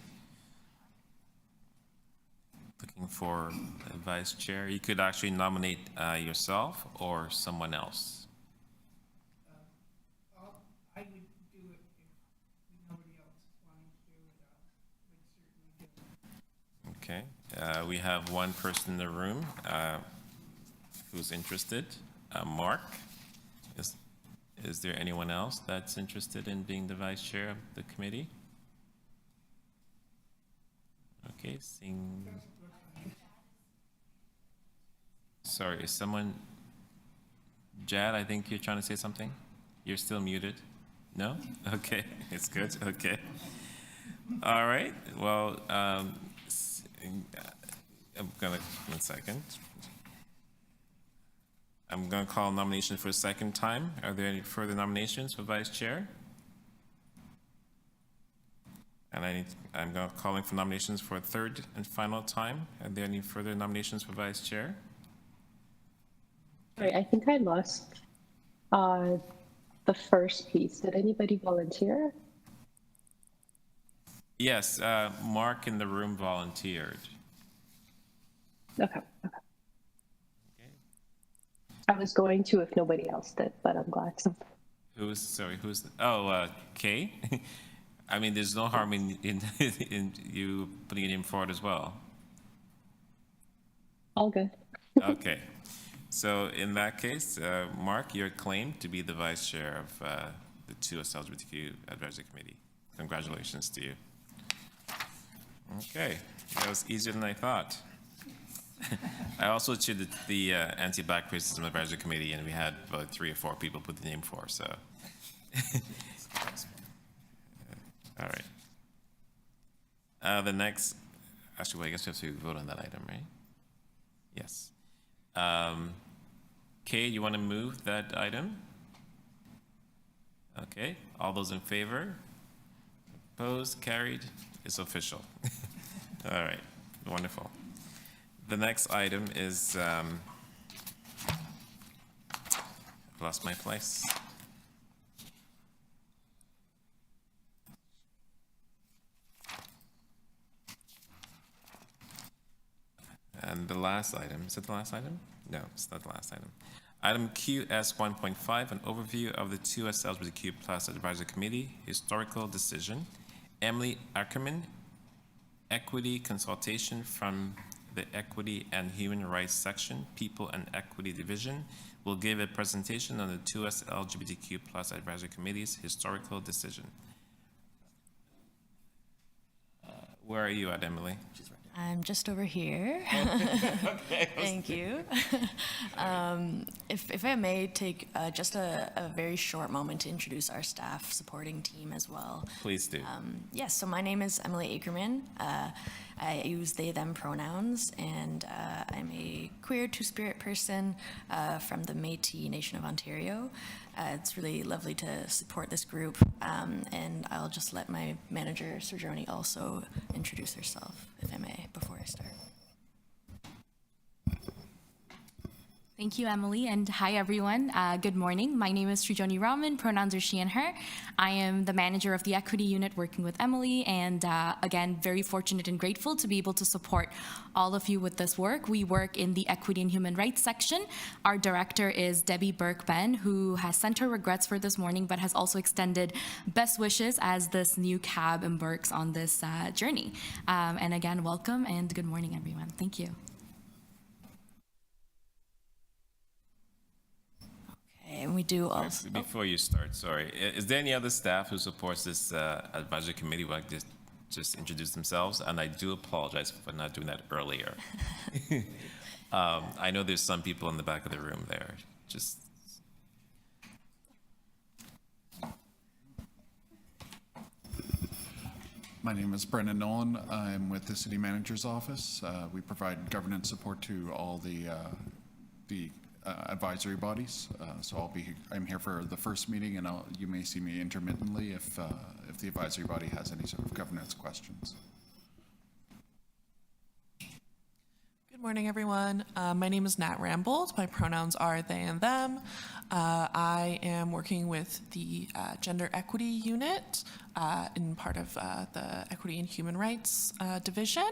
Looking for a vice chair. You could actually nominate yourself or someone else. I would do it if nobody else is wanting to do it. Would certainly do it. Okay. We have one person in the room who's interested. Mark. Is there anyone else that's interested in being the vice chair of the committee? Okay, seeing. Sorry, is someone, Jad, I think you're trying to say something? You're still muted? No? Okay, it's good, okay. All right, well, I'm gonna, one second. I'm gonna call nomination for a second time. Are there any further nominations for vice chair? And I'm calling for nominations for a third and final time. Are there any further nominations for vice chair? Sorry, I think I lost the first piece. Did anybody volunteer? Yes, Mark in the room volunteered. Okay. I was going to if nobody else did, but I'm glad. Kay? I mean, there's no harm in you putting it in forward as well. All good. Okay. So in that case, Mark, you're claimed to be the vice chair of the 2S LGBTQ Advisory Committee. Congratulations to you. Okay, that was easier than I thought. I also chaired the Anti-Black Racism Advisory Committee, and we had about 3 or 4 people put the name for, so. All right. The next, actually, well, I guess we have to vote on that item, right? Yes. Kay, you want to move that item? Okay, all those in favor? Opposed, carried, it's official. All right, wonderful. The next item is, I've lost my place. And the last item, is it the last item? No, it's not the last item. Item QS 1.5, an overview of the 2S LGBTQ Plus Advisory Committee historical decision. Emily Ackerman, Equity Consultation from the Equity and Human Rights Section, People and Equity Division, will give a presentation on the 2S LGBTQ Plus Advisory Committee's historical decision. Where are you at, Emily? I'm just over here. Okay. Thank you. If I may take just a very short moment to introduce our staff supporting team as well. Please do. Yes, so my name is Emily Ackerman. I use they, them pronouns, and I'm a queer two-spirit person from the Métis Nation of Ontario. It's really lovely to support this group, and I'll just let my manager, Serjoni, also introduce herself, if I may, before I start. Thank you, Emily, and hi, everyone. Good morning. My name is Srijoni Raman, pronouns are she and her. I am the manager of the Equity Unit working with Emily, and again, very fortunate and grateful to be able to support all of you with this work. We work in the Equity and Human Rights section. Our director is Debbie Burke-Ben, who has sent her regrets for this morning, but has also extended best wishes as this new CAB embarks on this journey. And again, welcome and good morning, everyone. Thank you. And we do also. Before you start, sorry, is there any other staff who supports this advisory committee who would like to just introduce themselves? And I do apologize for not doing that earlier. I know there's some people in the back of the room there. Just. My name is Brendan Nolan. I'm with the City Manager's Office. We provide governance support to all the advisory bodies. So I'm here for the first meeting, and you may see me intermittently if the advisory body has any sort of governance questions. Good morning, everyone. My name is Nat Rambold. My pronouns are they and them. I am working with the Gender Equity Unit in part of the Equity and Human Rights Division.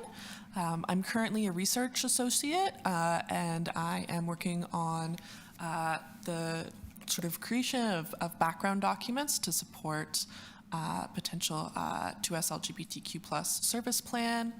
I'm currently a research associate, and I am working on the sort of creation of background documents to support potential 2S LGBTQ plus service plan.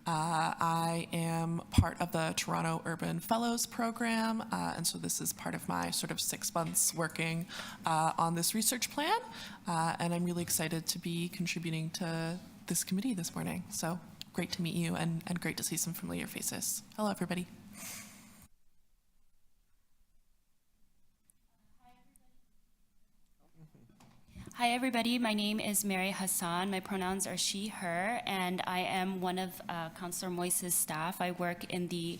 I am part of the Toronto Urban Fellows program, and so this is part of my sort of 6 months working on this research plan, and I'm really excited to be contributing to this committee this morning. So great to meet you and great to see some familiar faces. Hello, everybody. Hi, everybody. My name is Mary Hassan. My pronouns are she, her, and I am one of Councillor Moise's staff. I work in the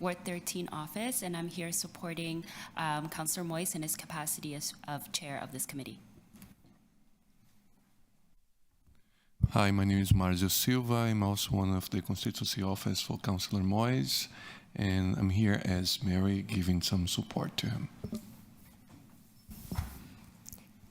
Ward 13 office, and I'm here supporting Councillor Moise in his capacity as chair of this committee. Hi, my name is Marzio Silva. I'm also one of the constituency office for Councillor Moise, and I'm here as Mary giving some support to him.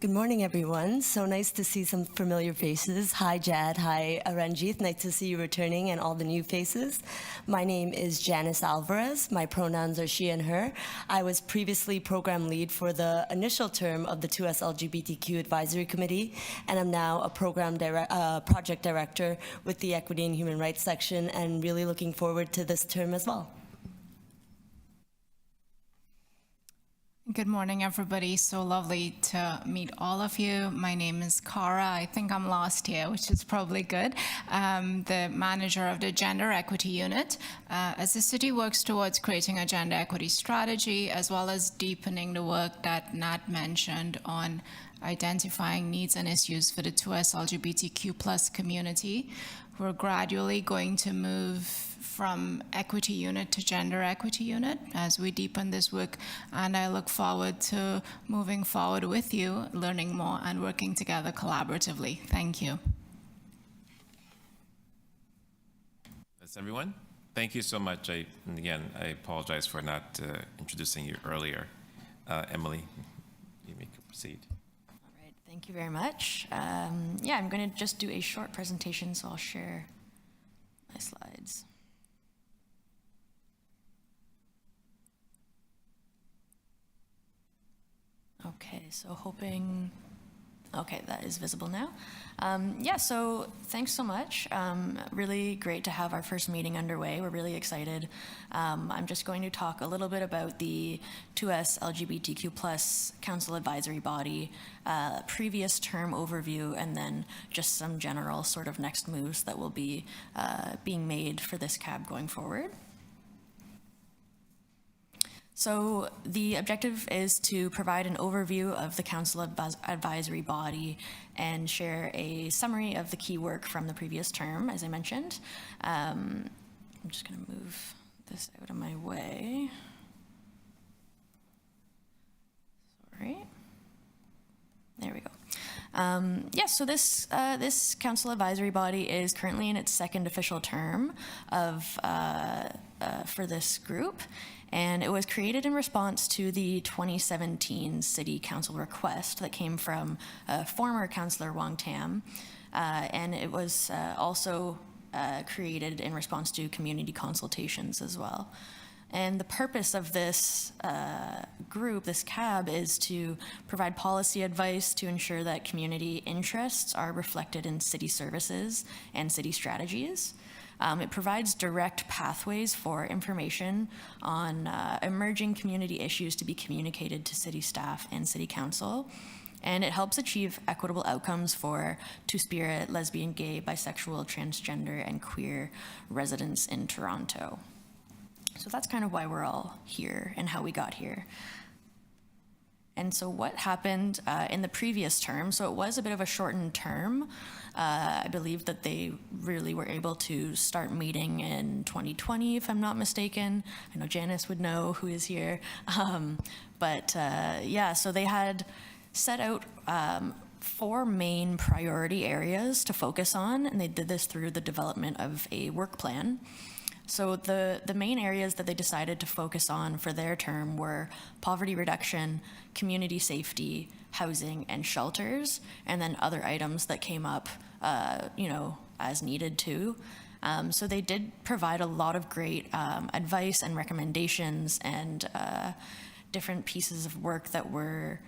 Good morning, everyone. So nice to see some familiar faces. Hi, Jad. Hi, Ranjit. Nice to see you returning and all the new faces. My name is Janice Alvarez. My pronouns are she and her. I was previously program lead for the initial term of the 2S LGBTQ Advisory Committee, and I'm now a project director with the Equity and Human Rights section, and really looking forward to this term as well. Good morning, everybody. So lovely to meet all of you. My name is Cara. I think I'm lost here, which is probably good. I'm the manager of the Gender Equity Unit. As the city works towards creating a gender equity strategy, as well as deepening the work that Nat mentioned on identifying needs and issues for the 2S LGBTQ plus community, we're gradually going to move from equity unit to gender equity unit as we deepen this work. And I look forward to moving forward with you, learning more and working together collaboratively. Thank you. That's everyone. Thank you so much. And again, I apologize for not introducing you earlier. Emily, you may proceed. All right, thank you very much. Yeah, I'm going to just do a short presentation, so I'll share my slides. Okay, so hoping, okay, that is visible now. Yeah, so thanks so much. Really great to have our first meeting underway. We're really excited. I'm just going to talk a little bit about the 2S LGBTQ+ Council Advisory Body, previous term overview, and then just some general sort of next moves that will be being made for this CAB going forward. So the objective is to provide an overview of the Council Advisory Body and share a summary of the key work from the previous term, as I mentioned. I'm just going to move this out of my way. Sorry. There we go. Yeah, so this Council Advisory Body is currently in its second official term for this group. And it was created in response to the 2017 City Council request that came from former Councillor Wong Tam. And it was also created in response to community consultations as well. And the purpose of this group, this CAB, is to provide policy advice to ensure that community interests are reflected in city services and city strategies. It provides direct pathways for information on emerging community issues to be communicated to city staff and city council. And it helps achieve equitable outcomes for two-spirit, lesbian, gay, bisexual, transgender, and queer residents in Toronto. So that's kind of why we're all here and how we got here. And so what happened in the previous term, so it was a bit of a shortened term. I believe that they really were able to start meeting in 2020, if I'm not mistaken. I know Janice would know, who is here. Yeah, so they had set out 4 main priority areas to focus on, and they did this through the development of a work plan. So the main areas that they decided to focus on for their term were poverty reduction, community safety, housing, and shelters, and then other items that came up, as needed too. So they did provide a lot of great advice and recommendations and different pieces of work that were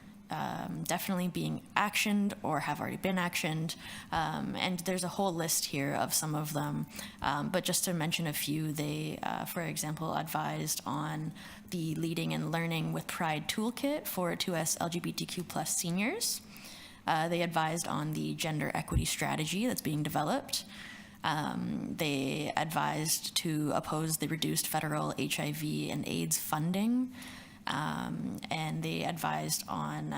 definitely being actioned or have already been actioned. And there's a whole list here of some of them. But just to mention a few, they, for example, advised on the Leading and Learning with Pride toolkit for 2S LGBTQ+ seniors. They advised on the gender equity strategy that's being developed. They advised to oppose the reduced federal HIV and AIDS funding. And they advised on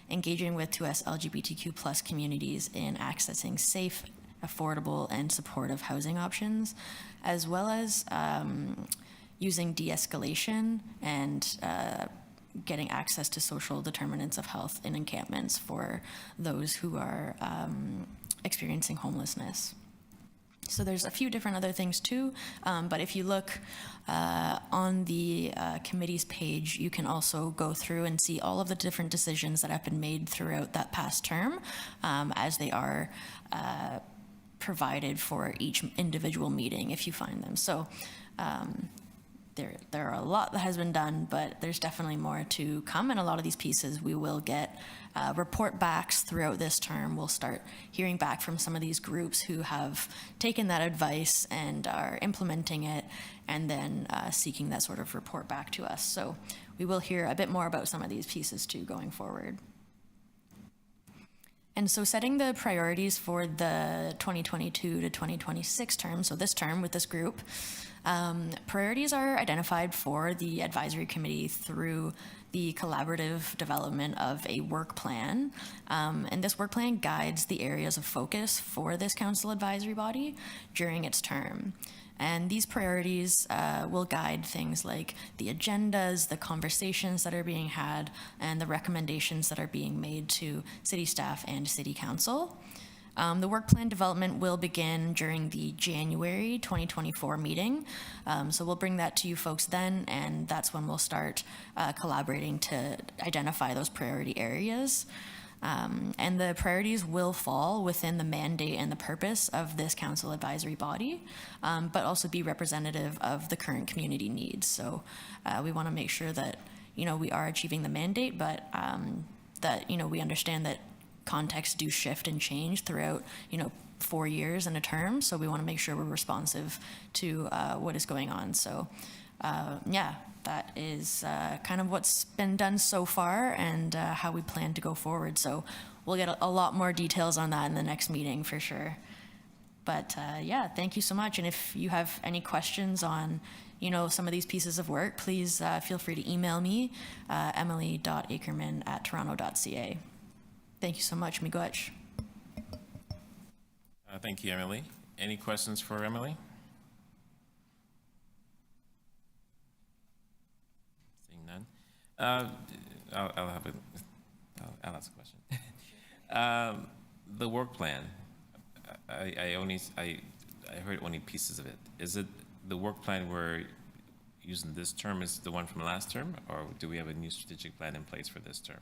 engaging with 2S LGBTQ+ communities in accessing safe, affordable, and supportive housing options, as well as using de-escalation and getting access to social determinants of health in encampments for those who are experiencing homelessness. So there's a few different other things too, but if you look on the committee's page, you can also go through and see all of the different decisions that have been made throughout that past term, as they are provided for each individual meeting if you find them. So there are a lot that has been done, but there's definitely more to come, and a lot of these pieces we will get report backs throughout this term. We'll start hearing back from some of these groups who have taken that advice and are implementing it, and then seeking that sort of report back to us. So we will hear a bit more about some of these pieces too going forward. And so setting the priorities for the 2022 to 2026 term, so this term with this group, priorities are identified for the advisory committee through the collaborative development of a work plan. And this work plan guides the areas of focus for this council advisory body during its term. And these priorities will guide things like the agendas, the conversations that are being had, and the recommendations that are being made to city staff and city council. The work plan development will begin during the January 2024 meeting. So we'll bring that to you folks then, and that's when we'll start collaborating to identify those priority areas. And the priorities will fall within the mandate and the purpose of this council advisory body, but also be representative of the current community needs. So we want to make sure that, we are achieving the mandate, but that, we understand that contexts do shift and change throughout, 4 years in a term. So we want to make sure we're responsive to what is going on. So yeah, that is kind of what's been done so far and how we plan to go forward. So we'll get a lot more details on that in the next meeting for sure. But yeah, thank you so much. And if you have any questions on, some of these pieces of work, please feel free to email me, emily.akerman@toronto.ca. Thank you so much, miigwech. Thank you, Emily. Any questions for Emily? Seeing none. I'll ask a question. The work plan. I heard only pieces of it. Is it the work plan we're using this term is the one from last term, or do we have a new strategic plan in place for this term?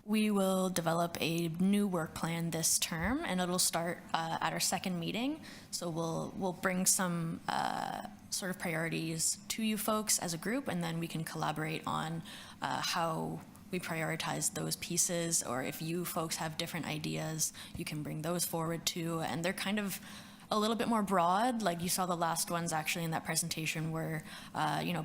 We will develop a new work plan this term, and it'll start at our second meeting. So we'll bring some sort of priorities to you folks as a group, and then we can collaborate on how we prioritize those pieces, or if you folks have different ideas, you can bring those forward too. And they're kind of a little bit more broad, like you saw the last ones actually in that presentation were,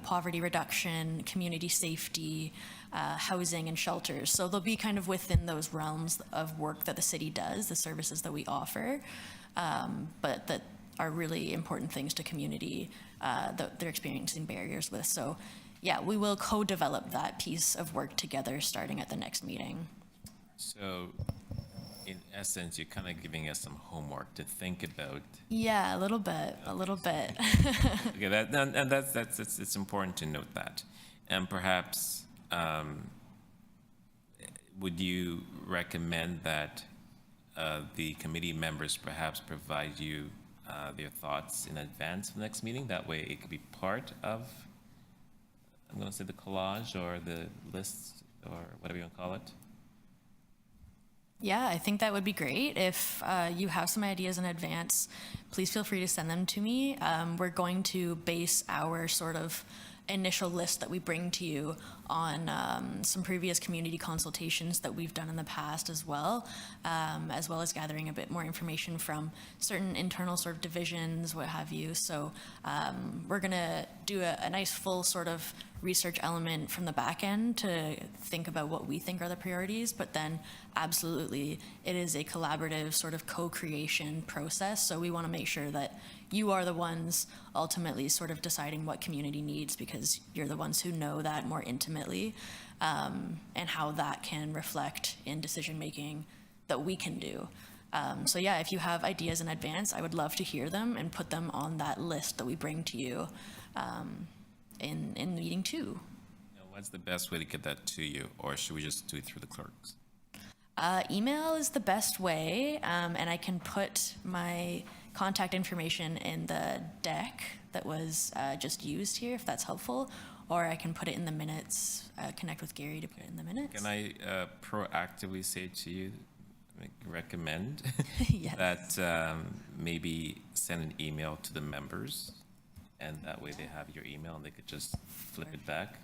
poverty reduction, community safety, housing and shelters. So they'll be kind of within those realms of work that the city does, the services that we offer, but that are really important things to community that they're experiencing barriers with. So yeah, we will co-develop that piece of work together starting at the next meeting. So in essence, you're kind of giving us some homework to think about. Yeah, a little bit. Okay, it's important to note that. And perhaps, would you recommend that the committee members perhaps provide you their thoughts in advance of the next meeting? That way it could be part of, I'm going to say, the collage or the list or whatever you want to call it. Yeah, I think that would be great. If you have some ideas in advance, please feel free to send them to me. We're going to base our sort of initial list that we bring to you on some previous community consultations that we've done in the past as well as gathering a bit more information from certain internal sort of divisions, what have you. So we're gonna do a nice full sort of research element from the back end to think about what we think are the priorities, but then absolutely it is a collaborative sort of co-creation process. So we want to make sure that you are the ones ultimately sort of deciding what community needs, because you're the ones who know that more intimately, and how that can reflect in decision making that we can do. So yeah, if you have ideas in advance, I would love to hear them and put them on that list that we bring to you in meeting 2. Now, what's the best way to get that to you, or should we just do it through the clerks? Email is the best way, and I can put my contact information in the deck that was just used here, if that's helpful, or I can put it in the minutes, connect with Gary to put it in the minutes. Can I proactively say to you, recommend Yes. that maybe send an email to the members, and that way they have your email and they could just flip it back?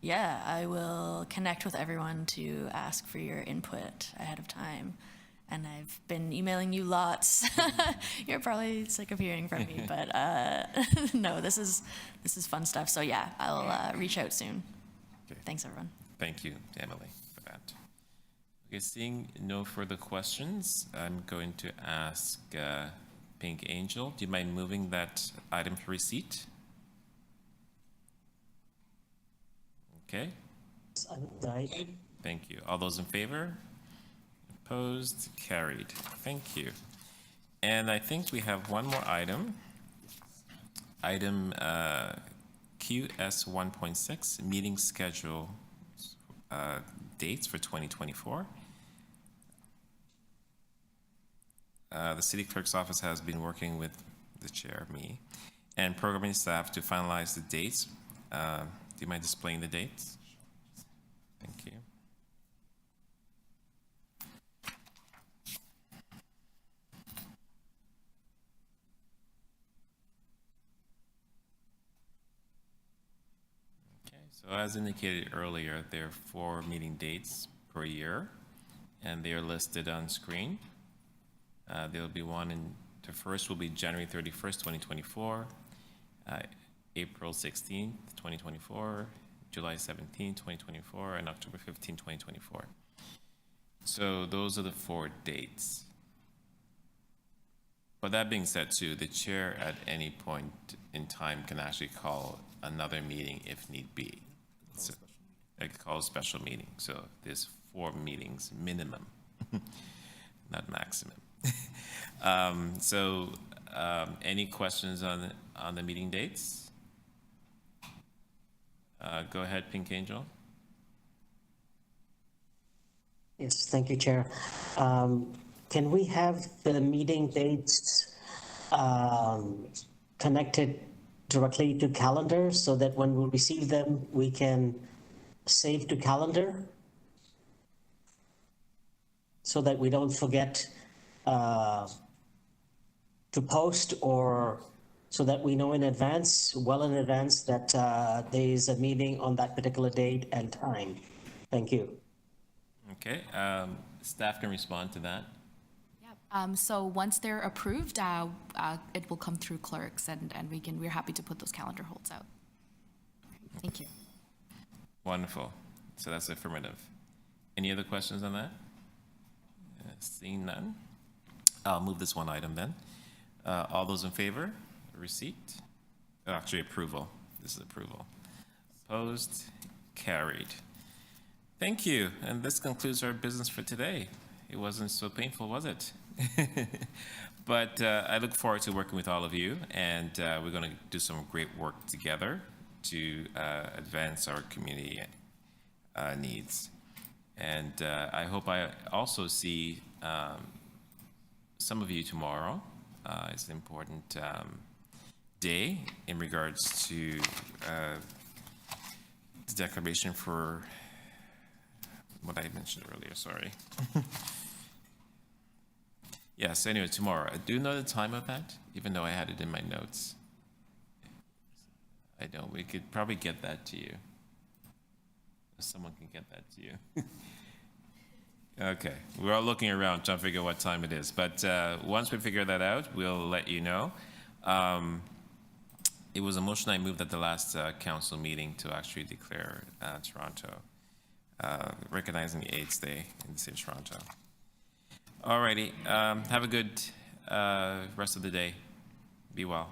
Yeah, I will connect with everyone to ask for your input ahead of time. And I've been emailing you lots. You're probably sick of hearing from me, but no, this is fun stuff. So yeah, I'll reach out soon. Okay. Thanks, everyone. Thank you, Emily, for that. Okay, seeing no further questions, I'm going to ask Pink Angel, do you mind moving that item for receipt? Okay. Thank you. All those in favor? Opposed? Carried. Thank you. And I think we have one more item. Item QS 1.6, meeting schedule dates for 2024. The city clerk's office has been working with the chair, me, and programming staff to finalize the dates. Do you mind displaying the dates? Thank you. Okay, so as indicated earlier, there are 4 meeting dates per year, and they are listed on screen. There will be one in, the first will be January 31st, 2024, April 16th, 2024, July 17th, 2024, and October 15th, 2024. So those are the 4 dates. But that being said too, the chair at any point in time can actually call another meeting if need be. So, I could call a special meeting. So there's 4 meetings minimum, not maximum. Any questions on the meeting dates? Go ahead, Pink Angel. Yes, thank you, Chair. Can we have the meeting dates connected directly to calendar so that when we receive them, we can save to calendar? So that we don't forget to post, or so that we know in advance, well in advance, that there is a meeting on that particular date and time. Thank you. Okay, staff can respond to that. So once they're approved, it will come through clerks, and we're happy to put those calendar holds out. Thank you. Wonderful. So that's affirmative. Any other questions on that? Seeing none, I'll move this one item then. All those in favor? Receipt? Actually, approval. This is approval. Opposed? Carried. Thank you. And this concludes our business for today. It wasn't so painful, was it? But I look forward to working with all of you, and we're going to do some great work together to advance our community needs. And I hope I also see some of you tomorrow. It's an important day in regards to the declaration for what I mentioned earlier, sorry. Yes, anyway, tomorrow. Do you know the time of that? Even though I had it in my notes. I don't, we could probably get that to you. Someone can get that to you. Okay, we're all looking around trying to figure out what time it is. But once we figure that out, we'll let you know. It was a motion I moved at the last council meeting to actually declare Toronto, recognizing the AIDS Day in the city of Toronto. Alrighty, have a good rest of the day. Be well.